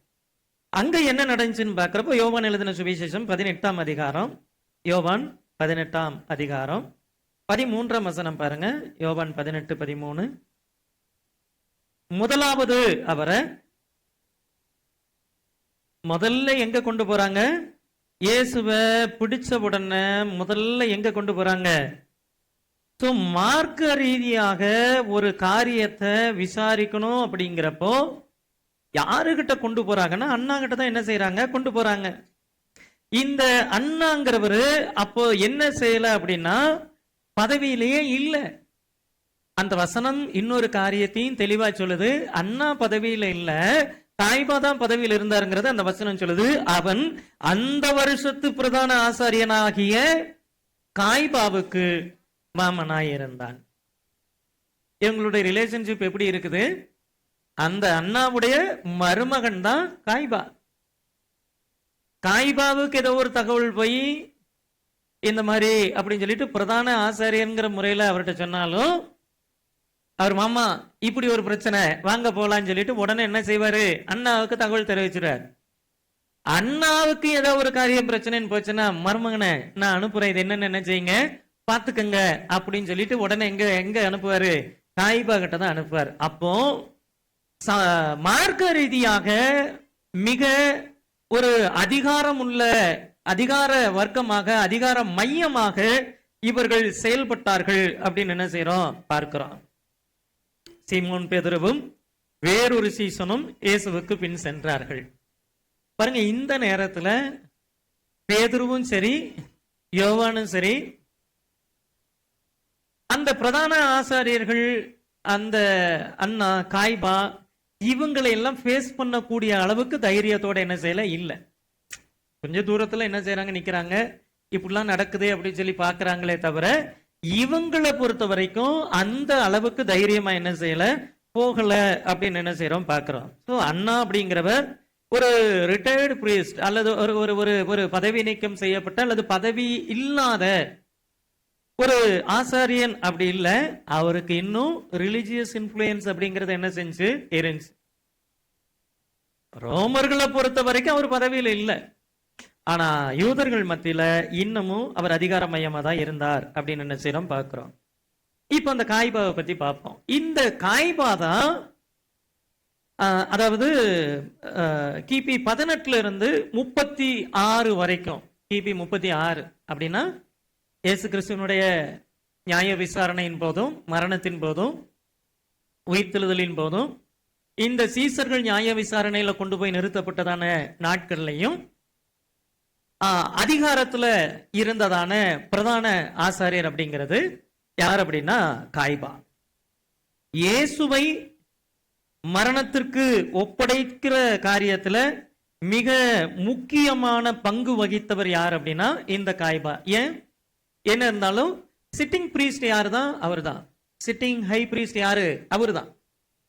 A: அங்க என்ன நடந்துச்சுன்னு பாக்குறப்போ, யோவான் எழுதின சுவிசேஷம் 18ஆம் அதிகாரம், யோவான் 18ஆம் அதிகாரம் 13ஆம் வசனம் பாருங்க. யோவான் 18:13. முதலாவது அவரை முதல்ல எங்க கொண்டு போறாங்க, இயேசுவை பிடிச்ச உடனே முதல்ல எங்க கொண்டு போறாங்க, மார்க்க ரீதியாக ஒரு காரியத்தை விசாரிக்கணும் அப்படிங்கிறப்போ யாருகிட்ட கொண்டு போறாங்கன்னா அண்ணா கிட்ட தான் என்ன செய்யறாங்க, கொண்டு போறாங்க. இந்த அண்ணாங்கிறவரு அப்போ என்ன செய்யல அப்படின்னா பதவியிலேயே இல்ல. அந்த வசனம் இன்னொரு காரியத்தையும் தெளிவா சொல்லுது. அண்ணா பதவியில இல்ல, காய்பா தான் பதவியில் இருந்தாருங்கிறது அந்த வசனம் சொல்லுது. அவன் அந்த வருஷத்து பிரதான ஆசாரியனாகிய காய்பாவுக்கு மாமனாய் இருந்தான். இவங்களுடைய ரிலேஷன்ஷிப் எப்படி இருக்குது? அந்த அண்ணாவுடைய மருமகன் தான் காய்பா. காய்பாவுக்கு ஏதோ ஒரு தகவல் போய் இந்த மாதிரி அப்படின்னு சொல்லிட்டு பிரதான ஆசாரியங்கிற முறையில அவர்கிட்ட சொன்னாலும், அவர் மாமா இப்படி ஒரு பிரச்சனை வாங்க போலான்னு சொல்லிட்டு உடனே என்ன செய்வாரு, அண்ணாவுக்கு தகவல் தெரிவிச்சுறாரு. அண்ணாவுக்கு ஏதோ ஒரு காரியம் பிரச்சனைன்னு போச்சுன்னா, மருமகனை நான் அனுப்புறேன், இது என்னன்னு என்ன செய்யுங்க பாத்துக்கங்க அப்படின்னு சொல்லிட்டு உடனே எங்க எங்க அனுப்புவாரு, காய்பா கிட்ட தான் அனுப்புவார். அப்போ மார்க்க ரீதியாக மிக ஒரு அதிகாரம் உள்ள அதிகார வர்க்கமாக, அதிகார மையமாக இவர்கள் செயல்பட்டார்கள் அப்படின்னு என்ன செய்யறோம் பார்க்கிறோம். சீமோன் பேதுருவும் வேறொரு சீசனும் இயேசுவுக்கு பின் சென்றார்கள். பாருங்க, இந்த நேரத்துல பேதுருவும் சரி யோவானும் சரி அந்த பிரதான ஆசாரியர்கள், அந்த அண்ணா காய்பா, இவங்களை எல்லாம் ஃபேஸ் பண்ணக்கூடிய அளவுக்கு தைரியத்தோட என்ன செய்யல இல்ல. கொஞ்சம் தூரத்துல என்ன செய்யறாங்க, நிக்கிறாங்க, இப்படிலாம் நடக்குது அப்படின்னு சொல்லி பாக்குறாங்களே தவிர இவங்களை பொறுத்த வரைக்கும் அந்த அளவுக்கு தைரியமா என்ன செய்யல போகல அப்படின்னு என்ன செய்யறோம் பாக்குறோம். ஸோ அண்ணா அப்படிங்கிறவர் ஒரு ரிட்டையர்டு பிரீஸ்ட் அல்லது ஒரு ஒரு ஒரு பதவி நீக்கம் செய்யப்பட்ட அல்லது பதவி இல்லாத ஒரு ஆசாரியன் அப்படி இல்லை. அவருக்கு இன்னும் ரிலிஜியஸ் இன்ஃப்ளூயன்ஸ் அப்படிங்கறது என்ன செஞ்சு இருந்துச்சு. ரோமர்களை பொறுத்த வரைக்கும் அவர் பதவியில இல்லை, ஆனா யூதர்கள் மத்தியில இன்னமும் அவர் அதிகார மையமா தான் இருந்தார் அப்படின்னு என்ன செய்யறோம் பார்க்கிறோம். இப்ப அந்த காய்பாவை பத்தி பார்ப்போம். இந்த காய்பா தான் அதாவது கிபி 18 இருந்து 36 வரைக்கும், கிபி 36 அப்படின்னா இயேசு கிறிஸ்துவனுடைய நியாய விசாரணையின் போதும் மரணத்தின் போதும் உயிர்த்தெழுதலின் போதும் இந்த சீசர்கள் நியாய விசாரணையில கொண்டு போய் நிறுத்தப்பட்டதான நாட்கள்லையும் அதிகாரத்துல இருந்ததான பிரதான ஆசாரியர் அப்படிங்கிறது யார் அப்படின்னா காய்பா. இயேசுவை மரணத்திற்கு ஒப்படைக்கிற காரியத்துல மிக முக்கியமான பங்கு வகித்தவர் யார் அப்படின்னா இந்த காய்பா. ஏன் என்ன இருந்தாலும் சிட்டிங் பிரீஸ்ட் யாரு தான், அவர் தான். சிட்டிங் ஹை பிரீஸ்ட் யாரு, அவரு தான்.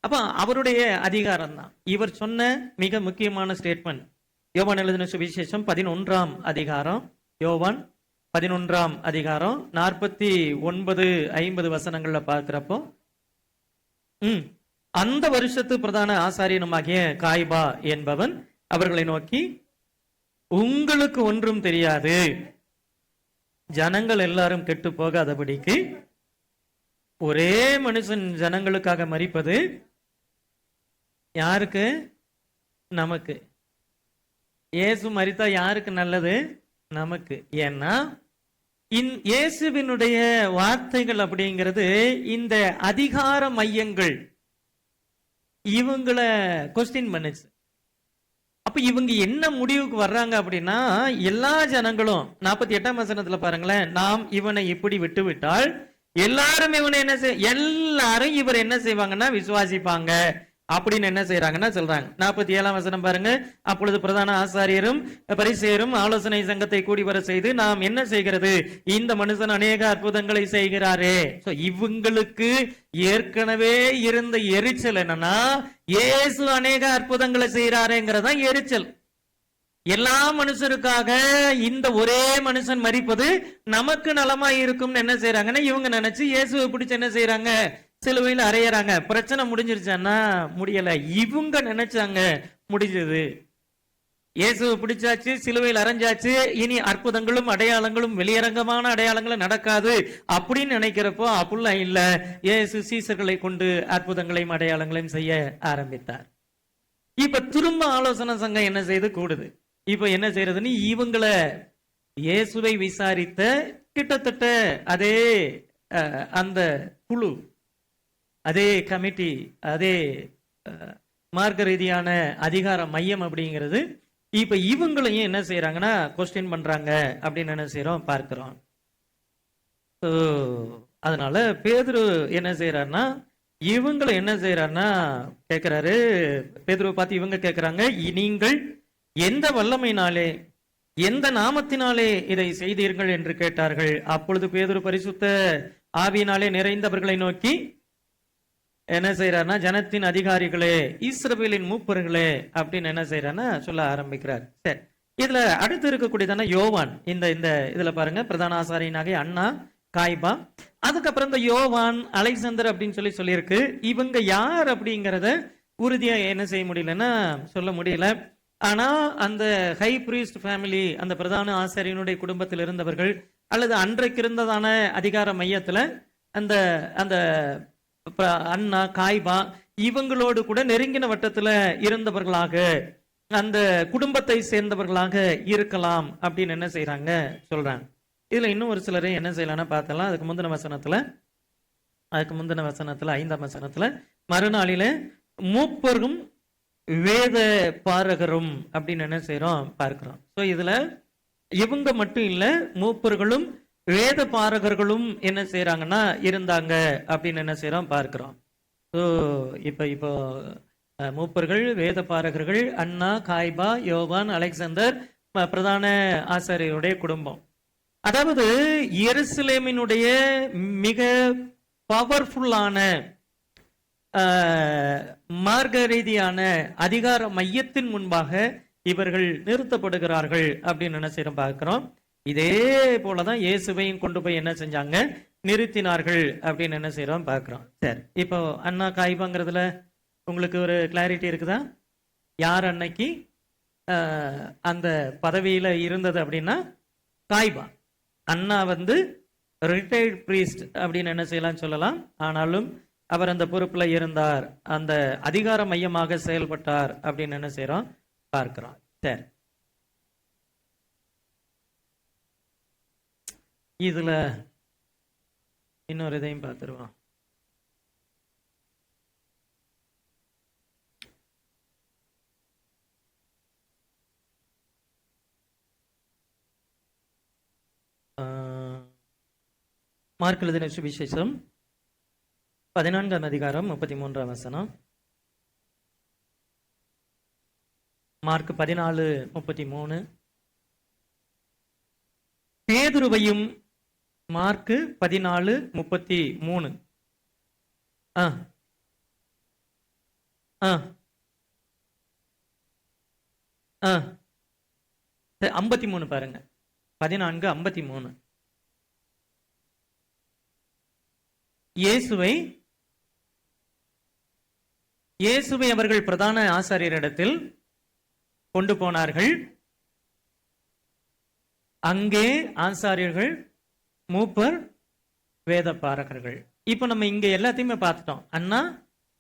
A: அப்ப அவருடைய அதிகாரம் தான். இவர் சொன்ன மிக முக்கியமான ஸ்டேட்மெண்ட் யோவான் எழுதின சுவிசேஷம் 11ஆம் அதிகாரம், யோவான் 11ஆம் அதிகாரம் 49-50 வசனங்கள்ல பார்க்கிறப்போ, அந்த வருஷத்து பிரதான ஆசாரியனுமாகிய காய்பா என்பவன் அவர்களை நோக்கி, உங்களுக்கு ஒன்றும் தெரியாது, ஜனங்கள் எல்லாரும் கெட்டு போகாதபடிக்கு ஒரே மனுஷன் ஜனங்களுக்காக மரிப்பது யாருக்கு, நமக்கு. இயேசு மரித்தா யாருக்கு நல்லது, நமக்கு. ஏன்னா இயேசுவினுடைய வார்த்தைகள் அப்படிங்கிறது இந்த அதிகார மையங்கள் இவங்களை கொஸ்டின் பண்ணுச்சு. அப்ப இவங்க என்ன முடிவுக்கு வர்றாங்க அப்படின்னா, எல்லா ஜனங்களும் 48ஆம் வசனத்துல பாருங்களேன், நாம் இவனை இப்படி விட்டு விட்டால் எல்லாரும் இவனை என்ன எல்லாரும் இவர் என்ன செய்வாங்கன்னா விசுவாசிப்பாங்க அப்படின்னு என்ன செய்யறாங்கன்னா சொல்றாங்க. 47ஆம் வசனம் பாருங்க, அப்பொழுது பிரதான ஆசாரியரும் பரிசேயரும் ஆலோசனை சங்கத்தை கூடி வர செய்து, நாம் என்ன செய்கிறது, இந்த மனுஷன் அநேக அற்புதங்களை செய்கிறாரே. இவங்களுக்கு ஏற்கனவே இருந்த எரிச்சல் என்னன்னா, இயேசு அநேக அற்புதங்களை செய்யறாருங்கிறதா எரிச்சல். எல்லா மனுஷருக்காக இந்த ஒரே மனுஷன் மரிப்பது நமக்கு நலமா இருக்கும்னு என்ன செய்யறாங்கன்னா இவங்க நினைச்சு இயேசுவை பிடிச்சு என்ன செய்யறாங்க, சிலுவையில் அறையறாங்க. பிரச்சனை முடிஞ்சிருச்சான்னா முடியல. இவங்க நினைச்சாங்க முடிஞ்சது, இயேசுவை பிடிச்சாச்சு, சிலுவையில் அரைஞ்சாச்சு, இனி அற்புதங்களும் அடையாளங்களும் வெளியரங்கமான அடையாளங்களும் நடக்காது அப்படின்னு நினைக்கிறப்போ அப்படிலாம் இல்ல, இயேசு சீசர்களை கொண்டு அற்புதங்களையும் அடையாளங்களையும் செய்ய ஆரம்பித்தார். இப்ப திரும்ப ஆலோசனை சங்கம் என்ன செய்து கூடுது. இப்ப என்ன செய்யறதுன்னு இவங்களை இயேசுவை விசாரித்த கிட்டத்தட்ட அதே அந்த குழு, அதே கமிட்டி, அதே மார்க்க ரீதியான அதிகார மையம் அப்படிங்கிறது இப்ப இவங்களையும் என்ன செய்யறாங்கன்னா கொஸ்டின் பண்றாங்க அப்படின்னு என்ன செய்யறோம் பார்க்கிறோம். அதனால பேதுரு என்ன செய்யறாருன்னா இவங்களை என்ன செய்யறாருன்னா கேட்கிறாரு. பேதுருவை பார்த்து இவங்க கேட்கிறாங்க, நீங்கள் எந்த வல்லமையினாலே எந்த நாமத்தினாலே இதை செய்தீர்கள் என்று கேட்டார்கள். அப்பொழுது பேதுரு பரிசுத்த ஆவியினாலே நிறைந்தவர்களை நோக்கி என்ன செய்யறாருன்னா, ஜனத்தின் அதிகாரிகளே, இஸ்ரவேலின் மூப்பர்களே அப்படின்னு என்ன செய்யறாருன்னா சொல்ல ஆரம்பிக்கிறார். சரி, இதுல அடுத்து இருக்கக்கூடியதான யோவான். இந்த இந்த இதுல பாருங்க, பிரதான ஆசாரியனாகிய அண்ணா, காய்பா, அதுக்கப்புறம் இந்த யோவான், அலெக்சாந்தர் அப்படின்னு சொல்லியிருக்கு. இவங்க யார் அப்படிங்கிறத உறுதியா என்ன செய்ய முடியலன்னா சொல்ல முடியல. ஆனா அந்த ஹை பிரீஸ்ட் ஃபேமிலி, அந்த பிரதான ஆசாரியனுடைய குடும்பத்தில் இருந்தவர்கள் அல்லது அன்றைக்கு இருந்ததான அதிகார மையத்துல அந்த அந்த அண்ணா, காய்பா இவங்களோடு கூட நெருங்கின வட்டத்துல இருந்தவர்களாக, அந்த குடும்பத்தை சேர்ந்தவர்களாக இருக்கலாம் அப்படின்னு என்ன செய்யறாங்க சொல்றாங்க. இதுல இன்னும் ஒரு சிலரை என்ன செய்யலாம்னா பார்த்தலாம். அதுக்கு முந்தின வசனத்துல 5ஆம் வசனத்துல மறுநாளில மூப்பரும் வேத பாரகரும் அப்படின்னு என்ன செய்யறோம் பார்க்கிறோம். சோ இதுல இவங்க மட்டும் இல்ல, மூப்பர்களும் வேத பாரகர்களும் என்ன செய்யறாங்கன்னா இருந்தாங்க அப்படின்னு என்ன செய்யறோம் பார்க்கிறோம். ஸோ இப்போ மூப்பர்கள், வேத பாரகர்கள், அண்ணா, காய்பா, யோவான், அலெக்சாந்தர், பிரதான ஆசாரியருடைய குடும்பம். அதாவது எருசலேமினுடைய மிக பவர்ஃபுல்லான மார்க்க ரீதியான அதிகார மையத்தின் முன்பாக இவர்கள் நிறுத்தப்படுகிறார்கள் அப்படின்னு என்ன செய்யறோம் பார்க்கிறோம். இதே போலதான் இயேசுவையும் கொண்டு போய் என்ன செஞ்சாங்க, நிறுத்தினார்கள் அப்படின்னு என்ன செய்யறோம் பார்க்கிறோம். சரி, இப்போ அண்ணா, காய்பாங்கிறதுல உங்களுக்கு ஒரு கிளாரிட்டி இருக்குதா? யார் அன்னைக்கு அந்த பதவியில இருந்தது அப்படின்னா காய்பா. அண்ணா ரிட்டையர்ட் பிரீஸ்ட் அப்படின்னு என்ன செய்யலாம் சொல்லலாம். ஆனாலும் அவர் அந்த பொறுப்புல இருந்தார், அந்த அதிகார மையமாக செயல்பட்டார் அப்படின்னு என்ன செய்யறோம் பார்க்கிறோம். சரி, இதுல இன்னொரு இதையும் பார்த்துருவோம். மார்க் எழுதின சுவிசேஷம் 14ஆம் அதிகாரம் 33ஆம் வசனம். மார்க் 14:33. பேதுருவையும் மார்க் 14:33. 53 பாருங்க, 14:53. இயேசுவை அவர்கள் பிரதான ஆசாரியரிடத்தில் கொண்டு போனார்கள். அங்கே ஆசாரியர்கள், மூப்பர், வேத பாரகர்கள். இப்ப நம்ம இங்க எல்லாத்தையுமே பார்த்துட்டோம். அண்ணா,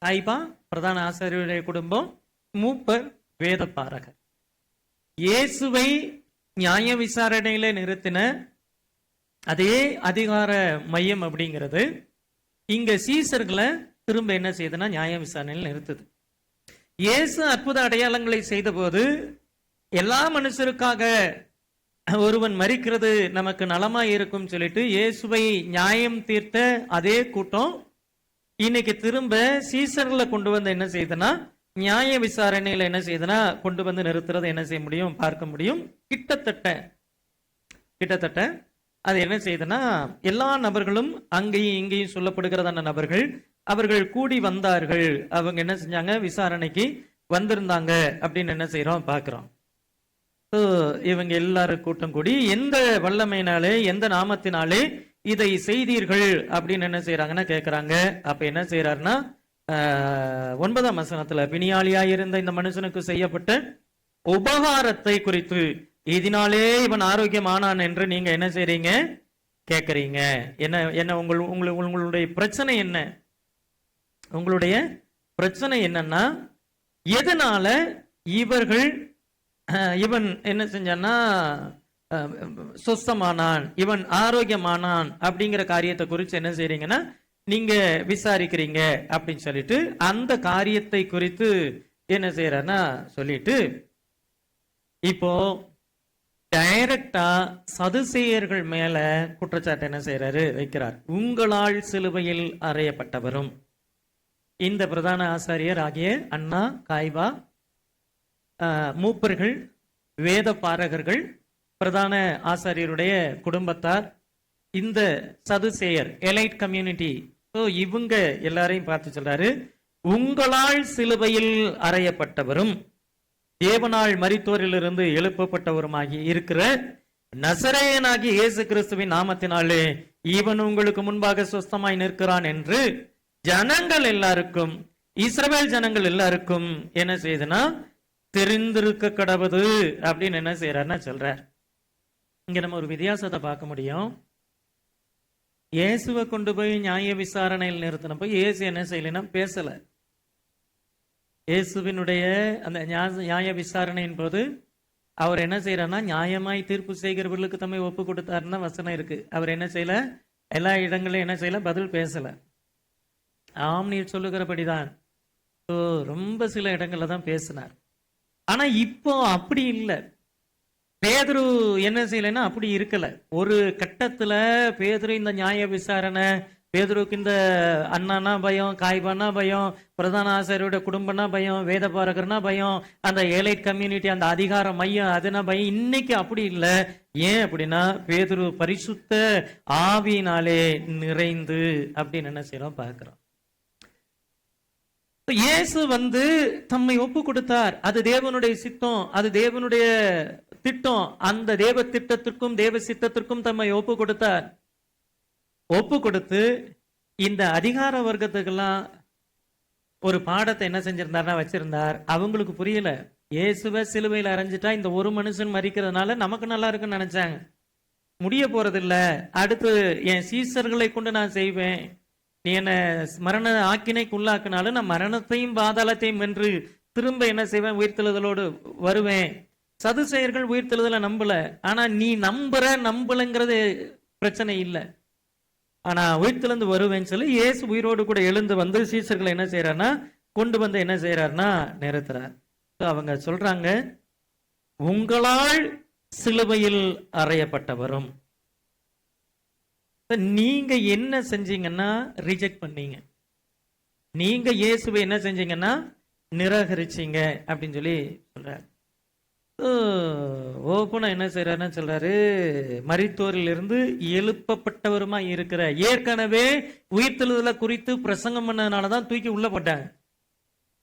A: காய்பா, பிரதான ஆசாரியருடைய குடும்பம், மூப்பர், வேத பாரகர். இயேசுவை நியாய விசாரணையில நிறுத்தின அதே அதிகார மையம் அப்படிங்கிறது இங்க சீசர்களை திரும்ப என்ன செய்யுதுன்னா நியாய விசாரணையில் நிறுத்துது. இயேசு அற்புத அடையாளங்களை செய்த போது எல்லா மனுஷருக்காக ஒருவன் மரிக்கிறது நமக்கு நலமா இருக்கும் சொல்லிட்டு இயேசுவை நியாயம் தீர்த்த அதே கூட்டம் இன்னைக்கு திரும்ப சீசர்களை கொண்டு வந்து என்ன செய்யுதுன்னா நியாய விசாரணையில என்ன செய்யுதுன்னா கொண்டு வந்து நிறுத்துறதை என்ன செய்ய முடியும் பார்க்க முடியும். கிட்டத்தட்ட அது என்ன செய்யுதுன்னா எல்லா நபர்களும் அங்கேயும் இங்கேயும் சொல்லப்படுகிறதான நபர்கள் அவர்கள் கூடி வந்தார்கள். அவங்க என்ன செஞ்சாங்க, விசாரணைக்கு வந்திருந்தாங்க அப்படின்னு என்ன செய்யறோம் பார்க்கிறோம். இவங்க எல்லாரும் கூட்டம் கூடி எந்த வல்லமையினாலே எந்த நாமத்தினாலே இதை செய்தீர்கள் அப்படின்னு என்ன செய்யறாங்கன்னா கேட்கிறாங்க. அப்ப என்ன செய்யறாருன்னா 9ஆம் வசனத்துல பிணியாளியாயிருந்த இந்த மனுஷனுக்கு செய்யப்பட்ட உபகாரத்தை குறித்து இதனாலே இவன் ஆரோக்கியமானான் என்று நீங்க என்ன செய்றீங்க கேட்கறீங்க. என்ன உங்களுடைய பிரச்சனை என்ன? உங்களுடைய பிரச்சனை என்னன்னா எதனால இவன் என்ன செஞ்சான்னா சொஸ்தமானான், இவன் ஆரோக்கியமானான் அப்படிங்கிற காரியத்தை குறித்து என்ன செய்றீங்கன்னா நீங்க விசாரிக்கிறீங்க அப்படின்னு சொல்லிட்டு அந்த காரியத்தை குறித்து என்ன செய்யறாருன்னா சொல்லிட்டு இப்போ டைரக்டா சதுசேயர்கள் மேல குற்றச்சாட்டு என்ன செய்யறாரு வைக்கிறார். உங்களால் சிலுவையில் அறையப்பட்டவரும். இந்த பிரதான ஆசாரியர் ஆகிய அண்ணா, காய்வா, மூப்பர்கள், வேத பாரகர்கள், பிரதான ஆசாரியருடைய குடும்பத்தார், இந்த சதுசேயர் எலைட் கம்யூனிட்டி, இவங்க எல்லாரையும் பார்த்து சொல்றாரு, உங்களால் சிலுவையில் அறையப்பட்டவரும் தேவனால் மரித்தோரிலிருந்து எழுப்பப்பட்டவருமாகி இருக்கிற நசரேயனாகி இயேசு கிறிஸ்துவின் நாமத்தினாலே இவன் உங்களுக்கு முன்பாக சுஸ்தமாய் நிற்கிறான் என்று ஜனங்கள் எல்லாருக்கும், இஸ்ரவேல் ஜனங்கள் எல்லாருக்கும் என்ன செய்யுதுன்னா தெரிந்திருக்க கடவுது அப்படின்னு என்ன செய்யறாருன்னா சொல்றார். இங்க நம்ம ஒரு வித்தியாசத்தை பார்க்க முடியும். இயேசுவை கொண்டு போய் நியாய விசாரணையில் நிறுத்தினப்போ இயேசு என்ன செய்யலைன்னா பேசல. இயேசுவினுடைய அந்த நியாய விசாரணையின் போது அவர் என்ன செய்யறாருன்னா நியாயமாய் தீர்ப்பு செய்கிறவர்களுக்கு தம்மை ஒப்பு கொடுத்தாருன்னா வசனம் இருக்கு. அவர் என்ன செய்யல, எல்லா இடங்களையும் என்ன செய்யல, பதில் பேசல. ஆம் நீர் சொல்லுகிறபடிதான் ரொம்ப சில இடங்கள்ல தான் பேசினார். ஆனா இப்போ அப்படி இல்லை. பேதுரு என்ன செய்யலைன்னா அப்படி இருக்கல. ஒரு கட்டத்துல பேதுரு இந்த நியாய விசாரணை, பேதுருக்கு இந்த அண்ணானா பயம், காய்பானா பயம், பிரதான ஆசிரியருடைய குடும்பம்னா பயம், வேத பாரகர்னா பயம், அந்த ஏலைட் கம்யூனிட்டி அந்த அதிகார மையம் அதுனா பயம். இன்னைக்கு அப்படி இல்லை. ஏன் அப்படின்னா பேதுரு பரிசுத்த ஆவியினாலே நிறைந்து அப்படின்னு என்ன செய்யறோம் பார்க்கிறோம். இயேசு தம்மை ஒப்பு கொடுத்தார். அது தேவனுடைய சித்தம், அது தேவனுடைய திட்டம். அந்த தேவ திட்டத்திற்கும் தேவ சித்தத்திற்கும் தம்மை ஒப்பு கொடுத்தார். ஒப்பு கொடுத்து இந்த அதிகார வர்க்கத்துக்கெல்லாம் ஒரு பாடத்தை என்ன செஞ்சிருந்தார்னா வச்சிருந்தார். அவங்களுக்கு புரியல. இயேசுவை சிலுவையில் அரைஞ்சிட்டா இந்த ஒரு மனுஷன் மறிக்கிறதுனால நமக்கு நல்லா இருக்குன்னு நினைச்சாங்க. முடிய போறதில்ல. அடுத்து என் சீசர்களை கொண்டு நான் செய்வேன். நீ என்ன மரண ஆக்கினைக்கு உள்ளாக்குனாலும் நான் மரணத்தையும் பாதாளத்தையும் வென்று திரும்ப என்ன செய்வேன், உயிர்த்தெழுதலோடு வருவேன். சதுசேயர்கள் உயிர்த்தெழுதலை நம்பல. ஆனா நீ நம்பலங்கிறது பிரச்சனை இல்லை. ஆனா உயிர்த்தெழுந்து வருவேன்னு சொல்லி இயேசு உயிரோடு கூட எழுந்து சீசர்களை என்ன செய்யறாருன்னா கொண்டு என்ன செய்யறாருன்னா நிறுத்துறார். அவங்க சொல்றாங்க, உங்களால் சிலுவையில் அறையப்பட்டவரும். நீங்க என்ன செஞ்சீங்கன்னா ரிஜெக்ட் பண்ணீங்க. நீங்க இயேசுவை என்ன செஞ்சீங்கன்னா நிராகரிச்சீங்க அப்படின்னு சொல்லி சொல்றாரு. ஓப்பனா என்ன செய்யறாருன்னு சொல்றாரு, மரித்தோரில் இருந்து எழுப்பப்பட்டவருமா இருக்கிற, ஏற்கனவே உயிர்த்தெழுதலை குறித்து பிரசங்கம் பண்ணதுனாலதான் தூக்கி உள்ள போட்டாங்க.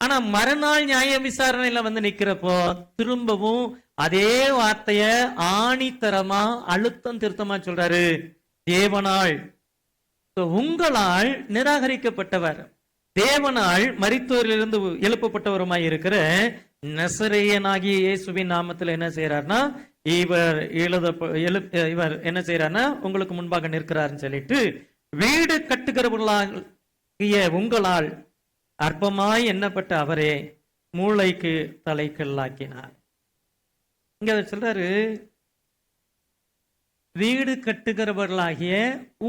A: ஆனா மறுநாள் நியாய விசாரணையில நிக்கிறப்போ திரும்பவும் அதே வார்த்தைய ஆணித்தரமா அழுத்தம் திருத்தமா சொல்றாரு, தேவனால் உங்களால் நிராகரிக்கப்பட்டவர், தேவனால் மரித்தோரிலிருந்து எழுப்பப்பட்டவருமாய் இருக்கிற நசரேயனாகிய இயேசுவின் நாமத்தில் என்ன செய்யறாருன்னா இவர் என்ன செய்யறாருன்னா உங்களுக்கு முன்பாக நிற்கிறாருன்னு சொல்லிட்டு, வீடு கட்டுகிறவர்களாகிய உங்களால் அற்பமாய் எண்ணப்பட்ட அவரே மூளைக்கு தலைக்கல்லாக்கினார். இங்க சொல்றாரு, வீடு கட்டுகிறவர்களாகிய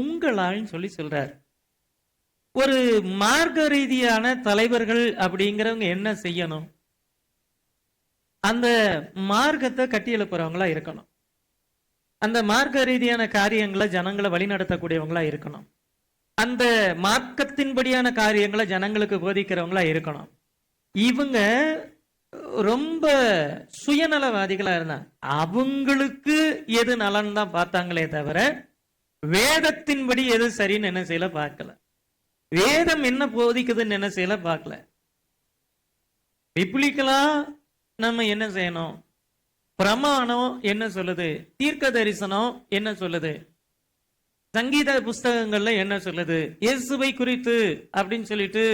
A: உங்களால் சொல்லி சொல்றார். ஒரு மார்க்க ரீதியான தலைவர்கள் அப்படிங்கிறவங்க என்ன செய்யணும்? அந்த மார்க்கத்தை கட்டி எழுப்புறவங்களா இருக்கணும். அந்த மார்க்க ரீதியான காரியங்களை ஜனங்களை வழிநடத்தக்கூடியவங்களா இருக்கணும். அந்த மார்க்கத்தின்படியான காரியங்களை ஜனங்களுக்கு போதிக்கிறவங்களா இருக்கணும். இவங்க ரொம்ப சுயநலவாதிகளா இருந்தாங்க. அவங்களுக்கு எது நலன் தான் பார்த்தாங்களே தவிர வேதத்தின்படி எது சரின்னு என்ன செய்யல பார்க்கல. வேதம் என்ன போதிக்குதுன்னு என்ன செய்யல பார்க்கல. பிப்ளிக்கலா நம்ம என்ன செய்யணும், பிரமாணம் என்ன சொல்லுது, தீர்க்க தரிசனம் என்ன சொல்லுது, சங்கீத புஸ்தகங்கள்ல என்ன சொல்லுது, இயேசுவை குறித்து அப்படின்னு சொல்லிட்டு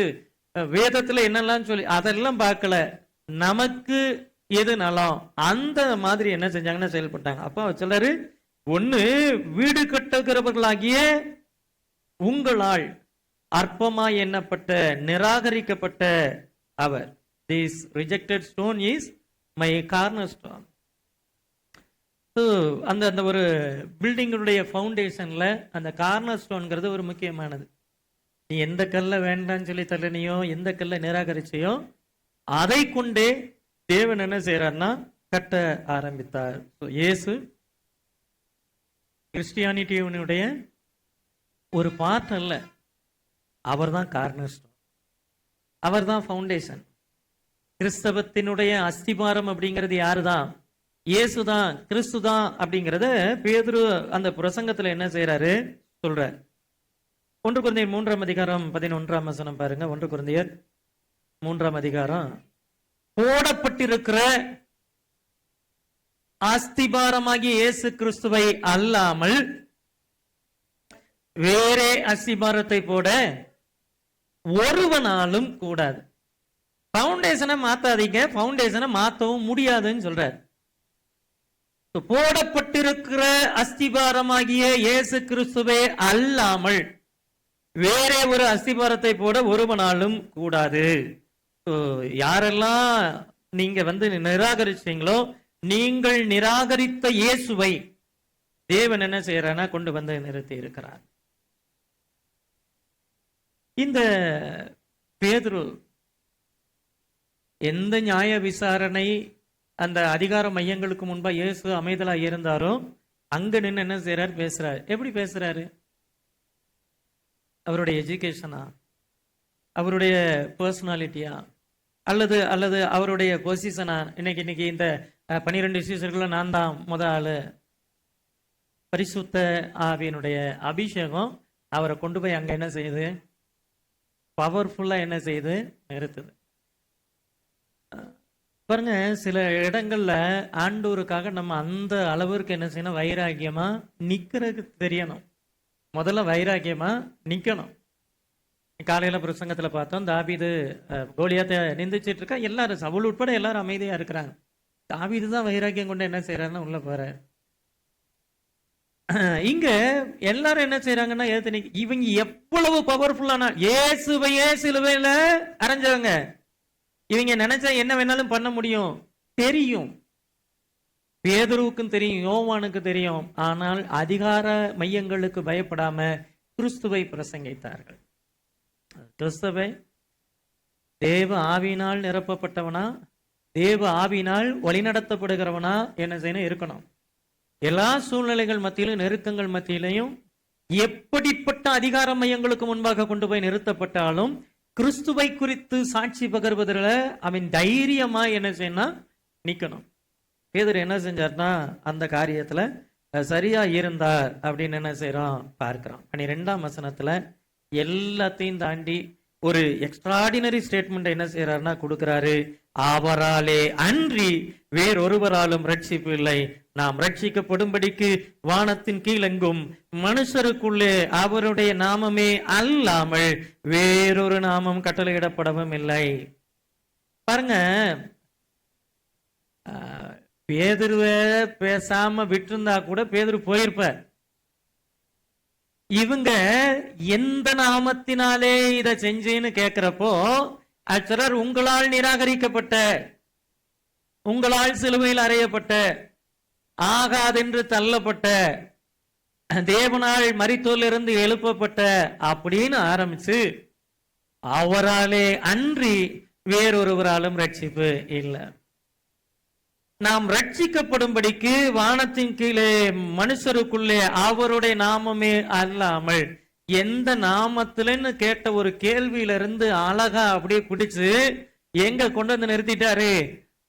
A: வேதத்துல என்னெல்லாம் சொல்லி அதெல்லாம் பார்க்கல. நமக்கு எது நலம் அந்த மாதிரி என்ன செஞ்சாங்கன்னா செயல்பட்டாங்க. அப்ப சொல்றாரு, ஒண்ணு வீடு கட்டுகிறவர்களாகிய உங்களால் அற்பமாய் எண்ணப்பட்ட நிராகரிக்கப்பட்ட அவர், this rejected stone is my cornerstone. அந்த அந்த ஒரு பில்டிங்குடைய ஃபவுண்டேஷன்ல அந்த கார்னர் ஸ்டோன்ங்கிறது ஒரு முக்கியமானது. நீ எந்த கல்லை வேண்டான்னு சொல்லி தள்ளினியோ, எந்த கல்லை நிராகரிச்சையோ, அதை கொண்டே தேவன் என்ன செய்யறார்னா கட்ட ஆரம்பித்தார். இயேசு கிறிஸ்டியானிட்டியினுடைய ஒரு பார்ட் அல்ல, அவர் தான் கார்னர் ஸ்டோன், அவர் தான் ஃபவுண்டேஷன். கிறிஸ்தவத்தினுடைய அஸ்திபாரம் அப்படிங்கிறது யாருதான்? இயேசுதான், கிறிஸ்து தான் அப்படிங்கிறத பேதுரு அந்த பிரசங்கத்துல என்ன செய்யறாரு சொல்றார். 1 கொரிந்தியர் 3ஆம் அதிகாரம் 11ஆம் வசனம் பாருங்க. 1 கொரிந்தியர் 3ஆம் அதிகாரம். போடப்பட்டிருக்கிற அஸ்திபாரமாகிய இயேசு கிறிஸ்துவை அல்லாமல் வேறே அஸ்திபாரத்தை போட ஒருவனாலும் கூடாது. பவுண்டேஷனை மாத்தாதீங்க, பவுண்டேஷனை மாத்தவும் முடியாதுன்னு சொல்றார். போடப்பட்டிருக்கிற அஸ்திபாரமாகிய இயேசு கிறிஸ்துவே அல்லாமல் வேறே ஒரு அஸ்திபாரத்தை போட ஒருவனாலும் கூடாது. யாரெல்லாம் நீங்க நிராகரிச்சீங்களோ, நீங்கள் நிராகரித்த இயேசுவை தேவன் என்ன செய்யறானா கொண்டு வந்து நிறுத்தி இருக்கிறார். இந்த பேதுரு எந்த நியாய விசாரணை அந்த அதிகார மையங்களுக்கு முன்பா இயேசு அமைதலா இருந்தாரோ அங்க நின்று என்ன செய்யறாரு? பேசுறாரு. எப்படி பேசுறாரு? அவருடைய எஜுகேஷனா, அவருடைய பர்சனாலிட்டியா, அல்லது அல்லது அவருடைய பொசிஷனா? இன்னைக்கு இந்த 12 சீசர்கள நான் தான் முத ஆளு. பரிசுத்த ஆவியினுடைய அபிஷேகம் அவரை கொண்டு போய் அங்க என்ன செய்யுது? பவர்ஃபுல்லா என்ன செய்யுது? நிறுத்துது. பாருங்க, சில இடங்கள்ல ஆண்டோருக்காக நம்ம அந்த அளவிற்கு என்ன செய்யணும்? வைராக்கியமா நிக்கிறதுக்கு தெரியணும். முதல்ல வைராக்கியமா நிக்கணும். காலையில பிரசங்கத்துல பார்த்தோம், தாவீது கோலியாத்தை நிந்திச்சிட்டு இருக்கா, எல்லாரும் சவுல் உட்பட எல்லாரும் அமைதியா இருக்கிறாங்க. தாவீது தான் வைராக்கியம் கொண்டு என்ன செய்யறாருன்னு உள்ள போற. இங்க எல்லாரும் என்ன செய்யறாங்கன்னா, இவங்க எவ்வளவு பவர்ஃபுல்லான இயேசுவையே சிலுவையில அரைஞ்சவங்க, இவங்க நினைச்சா என்ன வேணாலும் பண்ண முடியும் தெரியும். பேதுருவுக்கும் தெரியும், யோவானுக்கு தெரியும். ஆனால் அதிகார மையங்களுக்கு பயப்படாம கிறிஸ்துவை பிரசங்கித்தார்கள். கிறிஸ்துவை தேவ ஆவியினால் நிரப்பப்பட்டவனா, தேவ ஆவியினால் வழிநடத்தப்படுகிறவனா என்ன செய்யணும்? இருக்கணும். எல்லா சூழ்நிலைகள் மத்தியிலும், நெருக்கங்கள் மத்தியிலையும், எப்படிப்பட்ட அதிகார மையங்களுக்கு முன்பாக கொண்டு போய் நிறுத்தப்பட்டாலும் கிறிஸ்துவை குறித்து சாட்சி பகர்வதில் அவன் தைரியமா என்ன செய்யணும்? நிக்கணும். பேதுரு என்ன செஞ்சார்னா அந்த காரியத்துல சரியா இருந்தார் அப்படின்னு என்ன செய்யறோம் பார்க்கிறோம். 12ஆம் வசனத்துல எல்லாத்தையும் தாண்டி ஒரு எக்ஸ்ட்ராடினரி ஸ்டேட்மெண்ட் என்ன செய்யறாருன்னா கொடுக்கிறாரு. அவராலே அன்றி வேறொருவராலும் ரட்சிப்பு இல்லை. நாம் ரட்சிக்கப்படும்படிக்கு வானத்தின் கீழெங்கும் மனுஷருக்குள்ளே அவருடைய நாமமே அல்லாமல் வேறொரு நாமம் கட்டளையிடப்படவும் இல்லை. பாருங்க, பேதுருவை பேசாம விட்டுருந்தா கூட பேதுரு போயிருப்பார். இவங்க எந்த நாமத்தினாலே இதை செஞ்சேன்னு கேட்கிறப்போ அச்சரர் உங்களால் நிராகரிக்கப்பட்ட, உங்களால் சிலுவையில் அறையப்பட்ட, ஆகாதென்று தள்ளப்பட்ட, தேவனால் மரித்தோரிலிருந்து எழுப்பப்பட்ட அப்படின்னு ஆரம்பிச்சு அவராலே அன்றி வேறொருவராலும் ரட்சிப்பு இல்லை. நாம் ரட்சிக்கப்படும்படிக்கு வானத்தின் கீழே மனுஷருக்குள்ளே அவருடைய நாமமே அல்லாமல், எந்த நாமத்துலன்னு கேட்ட ஒரு கேள்வியிலிருந்து அழகா அப்படியே பிடிச்சு எங்க கொண்டு வந்து நிறுத்திட்டாரு?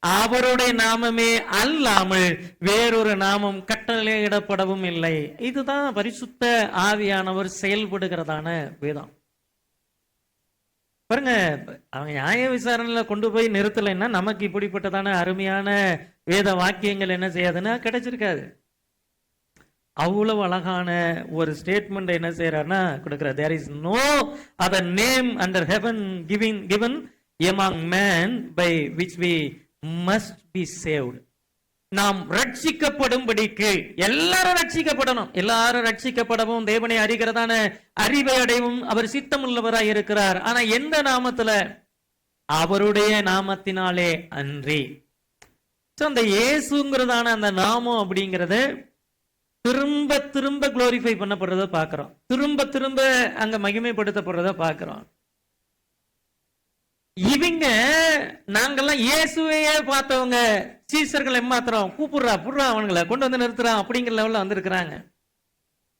A: அவருடைய நாமமே அல்லாமல் வேறொரு நாமம் கட்டளையிடப்படவும் இல்லை. இதுதான் பரிசுத்த ஆவியானவர் செயல்படுகிறதான வேதம். பாருங்க, அவங்க நியாய விசாரணையில கொண்டு போய் நிறுத்தலைன்னா நமக்கு இப்படிப்பட்டதான அருமையான வேத வாக்கியங்கள் என்ன செய்யாதுன்னா கிடைச்சிருக்காது. அவ்வளவு அழகான ஒரு ஸ்டேட்மெண்ட் என்ன செய்யறாருன்னா கொடுக்கிறார். There is no other name under heaven given among men by which we must be saved. நாம் ரட்சிக்கப்படும்படிக்கு, எல்லாரும் ரட்சிக்கப்படணும், எல்லாரும் ரட்சிக்கப்படவும் தேவனை அறிகிறதான அறிவை அடையவும் அவர் சித்தம் உள்ளவராய் இருக்கிறார். ஆனா எந்த நாமத்துல? அவருடைய நாமத்தினாலே அன்றி. அந்த இயேசுங்கிறதான அந்த நாமம் அப்படிங்கறது திரும்ப திரும்ப குளோரிஃபை பண்ணப்படுறத பாக்குறோம், திரும்ப திரும்ப அங்க மகிமைப்படுத்தப்படுறத பாக்குறோம். இவங்க நாங்கெல்லாம் இயேசுவையே பார்த்தவங்க, சீசர்கள் ஏமாத்துறோம், கூப்பிடுறா புடுறா அவங்களை கொண்டு வந்து நிறுத்துறான் அப்படிங்கிற லெவல்ல வந்திருக்கிறாங்க.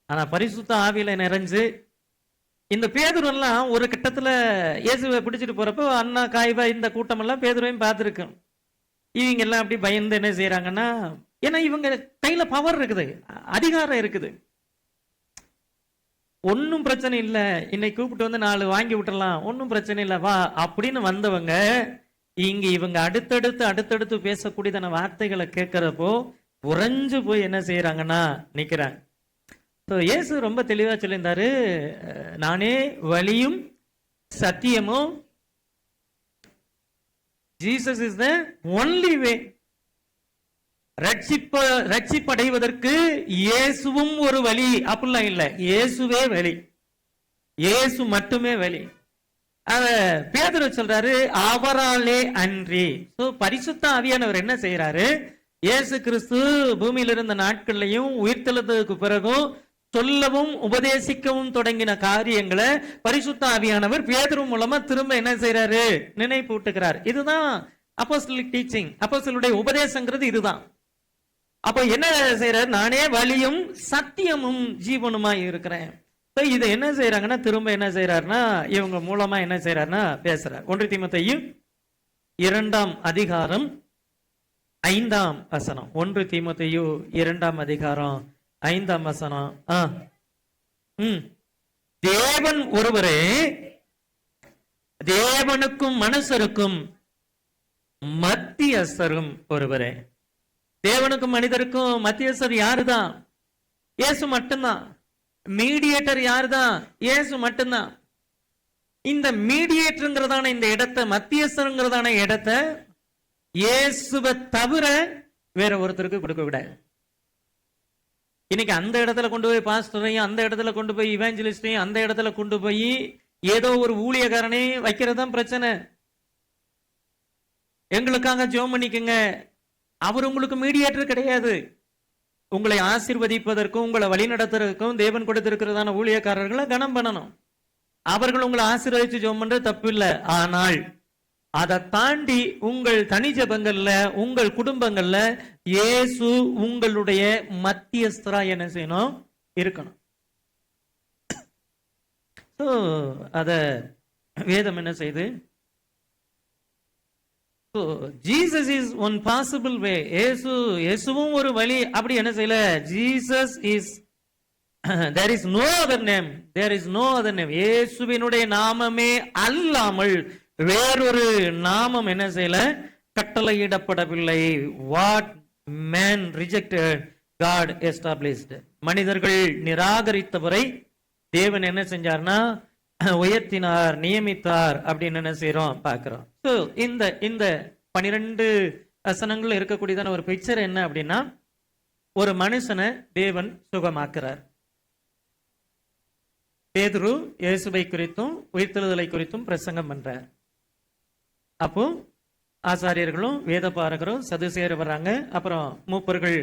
A: ஆனா பரிசுத்த ஆவியில நிறைஞ்சு இந்த பேதுருவெல்லாம் ஒரு கட்டத்துல இயேசுவை பிடிச்சிட்டு போறப்போ அண்ணா காய்பா இந்த கூட்டம் எல்லாம் பேதுருவையும் பார்த்துருக்கு. இவங்க எல்லாம் அப்படி பயந்து என்ன செய்யறாங்கன்னா, ஏன்னா இவங்க கையில பவர் இருக்குது, அதிகாரம் இருக்குது. ஒன்னும் பிரச்சனை இல்ல, இன்னைக்கு கூப்பிட்டு வந்து 4 வாங்கி விட்டுறலாம், ஒன்னும் பிரச்சனை இல்ல வா அப்படின்னு வந்தவங்க இவங்க அடுத்தடுத்து பேசக்கூடியதான வார்த்தைகளை கேட்கிறப்போ உறைஞ்சு போய் என்ன செய்யறாங்கன்னா நிக்கிறாங்க. இயேசு ரொம்ப தெளிவா சொல்லியிருந்தாரு, நானே வழியும் சத்தியமும், Jesus is the only way. ரட்சிப்படைவதற்கு இயேசுவும் ஒரு வழி அப்படிலாம் இல்ல, இயேசுவே வழி, இயேசு மட்டுமே வழி. பேதுரு சொல்றாரு அவராலே அன்றி. பரிசுத்த ஆவியானவர் என்ன செய்யறாரு, இயேசு கிறிஸ்து பூமியில் இருந்த நாட்கள்லையும் உயிர்த்தெழுந்ததுக்கு பிறகும் சொல்லவும் உபதேசிக்கவும் தொடங்கின காரியங்களை பரிசுத்த ஆவியானவர் பேதுரு மூலமா திரும்ப என்ன செய்யறாரு, நினைப்பூட்டுகிறார். இதுதான் அப்போஸ்தலிக் டீச்சிங், அப்போஸ்தலருடைய உபதேசங்கிறது இதுதான். அப்ப என்ன செய்யறாரு, நானே வழியும் சத்தியமும் ஜீவனுமாய் இருக்கிறேன். இது என்ன செய்யறாங்கன்னா திரும்ப என்ன செய்யறாருன்னா இவங்க மூலமா என்ன செய்யறாருன்னா பேசுறார். 1 தீமோத்தேயு 2 அதிகாரம் 5 வசனம். 1 தீமோத்தேயு 2 அதிகாரம் 5 வசனம். தேவன் ஒருவரே, தேவனுக்கும் மனுஷருக்கும் மத்தியஸ்தரும் ஒருவரே. தேவனுக்கும் மனிதருக்கும் மத்தியஸ்தர் யாருதான்? இயேசு மட்டும்தான். மீடியேட்டர் யாருதான்? இயேசு மட்டும்தான். இந்த மீடியேட்டருங்கிறதான இந்த இடத்தை, மத்தியஸ்தருங்கிறதான இடத்தை இயேசுவை தவிர வேற ஒருத்தருக்கு கொடுக்க விட. இன்னைக்கு அந்த இடத்துல கொண்டு போய் பாஸ்டரையும், அந்த இடத்துல கொண்டு போய் இவாஞ்சலிஸ்டையும், அந்த இடத்துல கொண்டு போய் ஏதோ ஒரு ஊழியக்காரனையும் வைக்கிறதுதான் பிரச்சனை. எங்களுக்காக ஜெபம் பண்ணிக்கங்க, அவர் உங்களுக்கு மீடியேட்டர் கிடையாது. உங்களை ஆசீர்வதிப்பதற்கும் உங்களை வழி நடத்துறதுக்கும் தேவன் கொடுத்திருக்கிறதான ஊழியக்காரர்களை கனம் பண்ணணும். அவர்கள் உங்களை ஆசீர்வதிச்சு ஜெபம் பண்றது தப்பு இல்லை. ஆனால் அதை தாண்டி உங்கள் தனி ஜெபங்கள்ல, உங்கள் குடும்பங்கள்ல இயேசு உங்களுடைய மத்தியஸ்தரா என்ன செய்யணும், இருக்கணும். அத வேதம் என்ன செய்யுது, Jesus is one possible way. இயேசுவும் ஒரு வழி அப்படி என்ன செய்யல. Jesus is, there is no other name, there is no other name. இயேசுவினுடைய நாமமே அல்லாமல் வேறொரு நாமம் என்ன செய்யல, கட்டளையிடப்படவில்லை. What man rejected, God established. மனிதர்கள் நிராகரித்தவரை தேவன் என்ன செஞ்சார்னா உயர்த்தினார், நியமித்தார் அப்படின்னு என்ன செய்யறோம் பார்க்கிறோம். இந்த 12 வசனங்கள் இருக்கக்கூடியதான ஒரு பிக்சர் என்ன அப்படின்னா, ஒரு மனுஷனை தேவன் சுகமாக்குறார். பேதுரு இயேசுவை குறித்தும் உயிர்த்தெழுதலை குறித்தும் பிரசங்கம் பண்றார். அப்போ ஆசாரியர்களும் வேத பாரகரும் சதுசேயர் வர்றாங்க. அப்புறம் மூப்பர்கள்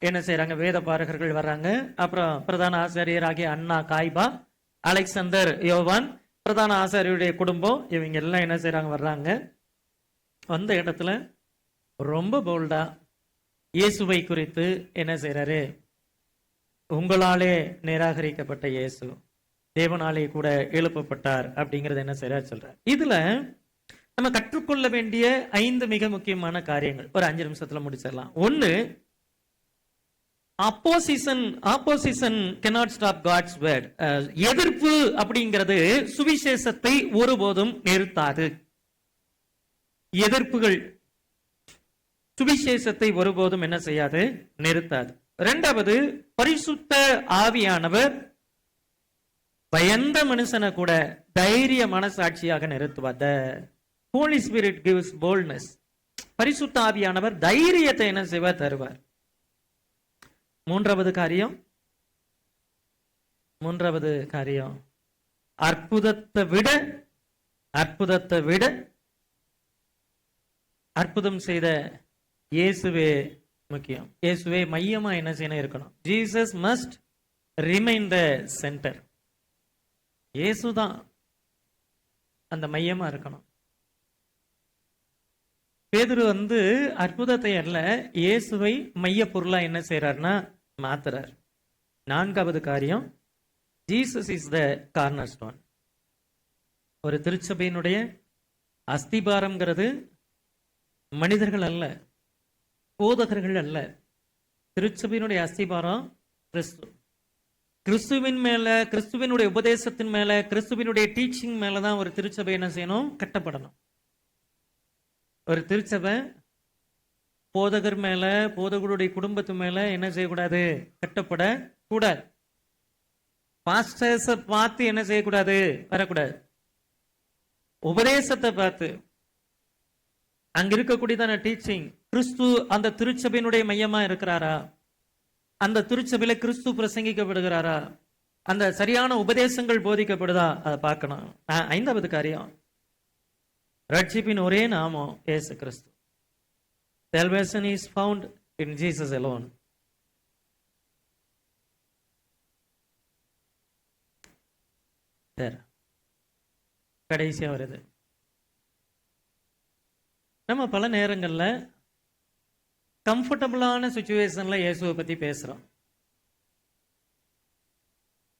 A: என்ன செய்யறாங்க, வேத பாரகர்கள் வர்றாங்க. அப்புறம் பிரதான ஆசாரியராகிய அண்ணா காய்பா, அலெக்சாந்தர், யோவான், பிரதான ஆசாரியருடைய குடும்பம், இவங்க எல்லாம் என்ன செய்யறாங்க, வர்றாங்க. வந்த இடத்துல ரொம்ப போல்டா இயேசுவை குறித்து என்ன செய்யறாரு, உங்களாலே நிராகரிக்கப்பட்ட இயேசு தேவனாலே கூட எழுப்பப்பட்டார் அப்படிங்கறது என்ன செய்யறாரு சொல்றார். இதுல நம்ம கற்றுக்கொள்ள வேண்டிய 5 மிக முக்கியமான காரியங்கள் ஒரு 5 நிமிஷத்துல முடிச்சிடலாம். 1, opposition cannot stop God's word. எதிர்ப்பு அப்படிங்கிறது சுவிசேஷத்தை ஒருபோதும் நிறுத்தாது. எதிர்ப்புகள் சுவிசேஷத்தை ஒருபோதும் என்ன செய்யாது, நிறுத்தாது. 2வது, பரிசுத்த ஆவியானவர் பயந்த மனுஷனை கூட தைரிய மனசாட்சியாக நிறுத்துவார். The Holy Spirit gives boldness. பரிசுத்த ஆவியானவர் தைரியத்தை என்ன செய்வார், தருவார். 3வது காரியம் அற்புதத்தை விட அற்புதம் செய்த இயேசுவே முக்கியம். இயேசுவே மையமா என்ன செய்யணும் இருக்கணும். Jesus must remain the centre. இயேசுதான் அந்த மையமா இருக்கணும். பேதுரு அற்புதத்தை அல்ல, இயேசுவை மைய பொருளா என்ன செய்யறாருன்னா மாத்துறார். நான்காவது காரியம், Jesus is the corner stone. ஒரு திருச்சபையினுடைய அஸ்திபாரம்ங்கிறது மனிதர்கள் அல்ல, போதகர்கள் அல்ல. திருச்சபையினுடைய அஸ்திபாரம் கிறிஸ்து. கிறிஸ்துவின் மேல, கிறிஸ்துவினுடைய உபதேசத்தின் மேல, கிறிஸ்துவினுடைய டீச்சிங் மேலதான் ஒரு திருச்சபை என்ன செய்யணும், கட்டப்படணும். ஒரு திருச்சபை போதகர் மேல, போதகருடைய குடும்பத்து மேல என்ன செய்யக்கூடாது, கட்டப்பட கூடாது. பாஸ்டர்ஸை பார்த்து என்ன செய்யக்கூடாது, வரக்கூடாது. உபதேசத்தை பார்த்து அங்க இருக்கக்கூடியதான டீச்சிங், கிறிஸ்து அந்த திருச்சபையினுடைய மையமா இருக்கிறாரா, அந்த திருச்சபையில கிறிஸ்து பிரசங்கிக்கப்படுகிறாரா, அந்த சரியான உபதேசங்கள் போதிக்கப்படுதா, அதை பார்க்கணும். ஐந்தாவது காரியம், ரட்சிப்பின் ஒரே நாமம் இயேசு கிறிஸ்து. Salvation is found in Jesus alone. கடைசியா வருது, நம்ம பல நேரங்கள்ல கம்ஃபர்டபுளான சுச்சுவேஷன்ல இயேசுவை பத்தி பேசுறோம்.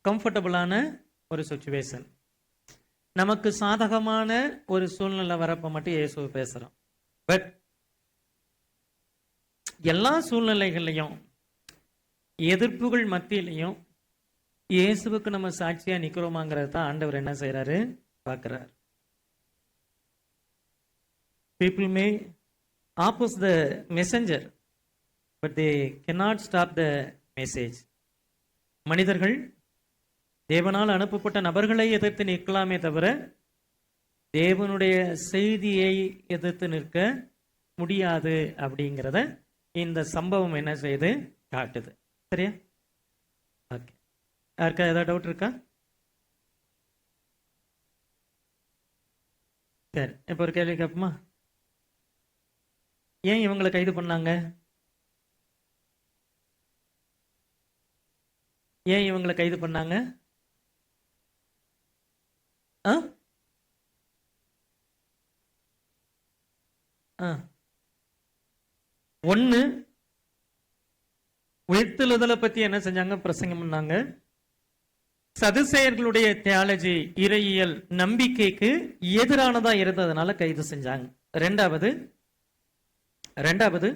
A: கம்ஃபர்டபுளான ஒரு சுச்சுவேஷன், நமக்கு சாதகமான ஒரு சூழ்நிலை வரப்ப மட்டும் இயேசுவை பேசுறோம். பட் எல்லா சூழ்நிலைகள்லையும், எதிர்ப்புகள் மத்தியிலையும் இயேசுவுக்கு நம்ம சாட்சியா நிக்கிறோமாங்கிறது தான் ஆண்டவர் என்ன செய்யறாரு, பார்க்கிறார். People may oppose the messenger, but they cannot stop the message. மனிதர்கள் தேவனால் அனுப்பப்பட்ட நபர்களை எதிர்த்து நிற்கலாமே தவிர தேவனுடைய செய்தியை எதிர்த்து நிற்க முடியாது அப்படிங்கிறத இந்த சம்பவம் என்ன செய்யுது, காட்டுது. சரியா? ஓகே, யாருக்கா ஏதாவது டவுட் இருக்கா? சரி, இப்போ ஒரு கேள்வி கேட்போமா? ஏன் இவங்களை கைது பண்ணாங்க? ஏன் இவங்களை கைது பண்ணாங்க? ஒண்ணு, உயிர்த்தெழுதலை பத்தி என்ன செஞ்சாங்க, பிரசங்கம் பண்ணாங்க. சதுசேயர்களுடைய தியாலஜி, இறையியல் நம்பிக்கைக்கு எதிரானதா இருந்ததுனால கைது செஞ்சாங்க. ரெண்டாவது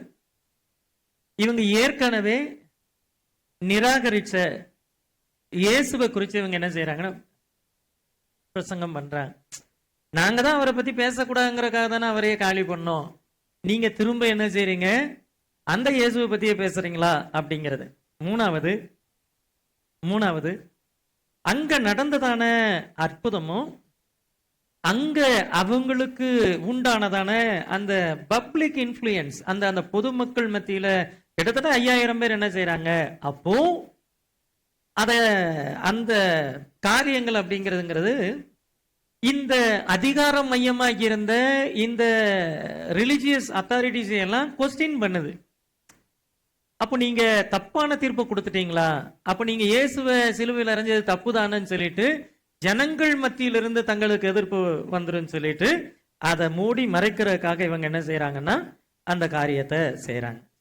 A: இவங்க ஏற்கனவே நிராகரிச்ச இயேசுவை குறித்து இவங்க என்ன செய்யறாங்கன்னா பிரசங்கம் பண்றாங்க. நாங்க தான் அவரை பத்தி பேசக்கூடாதுங்கிறக்காக தானே அவரையே காலி பண்ணோம், நீங்க திரும்ப என்ன செய்றீங்க, அந்த இயேசுவை பத்தியே பேசுறீங்களா அப்படிங்கிறது. மூணாவது அங்க நடந்ததான அற்புதமும் அங்க அவங்களுக்கு உண்டானதான அந்த பப்ளிக் இன்ஃப்ளூயன்ஸ், அந்த பொதுமக்கள் மத்தியில கிட்டத்தட்ட 5000 பேர் என்ன செய்யறாங்க. அப்போ அந்த காரியங்கள் அப்படிங்கிறதுங்கிறது இந்த அதிகாரம் மையமாக இருந்த இந்த ரிலிஜியஸ் அத்தாரிட்டிஸ் எல்லாம் கொஸ்டின் பண்ணுது. அப்போ நீங்க தப்பான தீர்ப்பு கொடுத்துட்டீங்களா, அப்ப நீங்க இயேசுவை சிலுவையில் அறைஞ்சது தப்புதானு சொல்லிட்டு ஜனங்கள் மத்தியிலிருந்து தங்களுக்கு எதிர்ப்பு வந்துரும் சொல்லிட்டு அதை மூடி மறைக்கிறதுக்காக இவங்க என்ன செய்யறாங்கன்னா அந்த காரியத்தை செய்யறாங்க.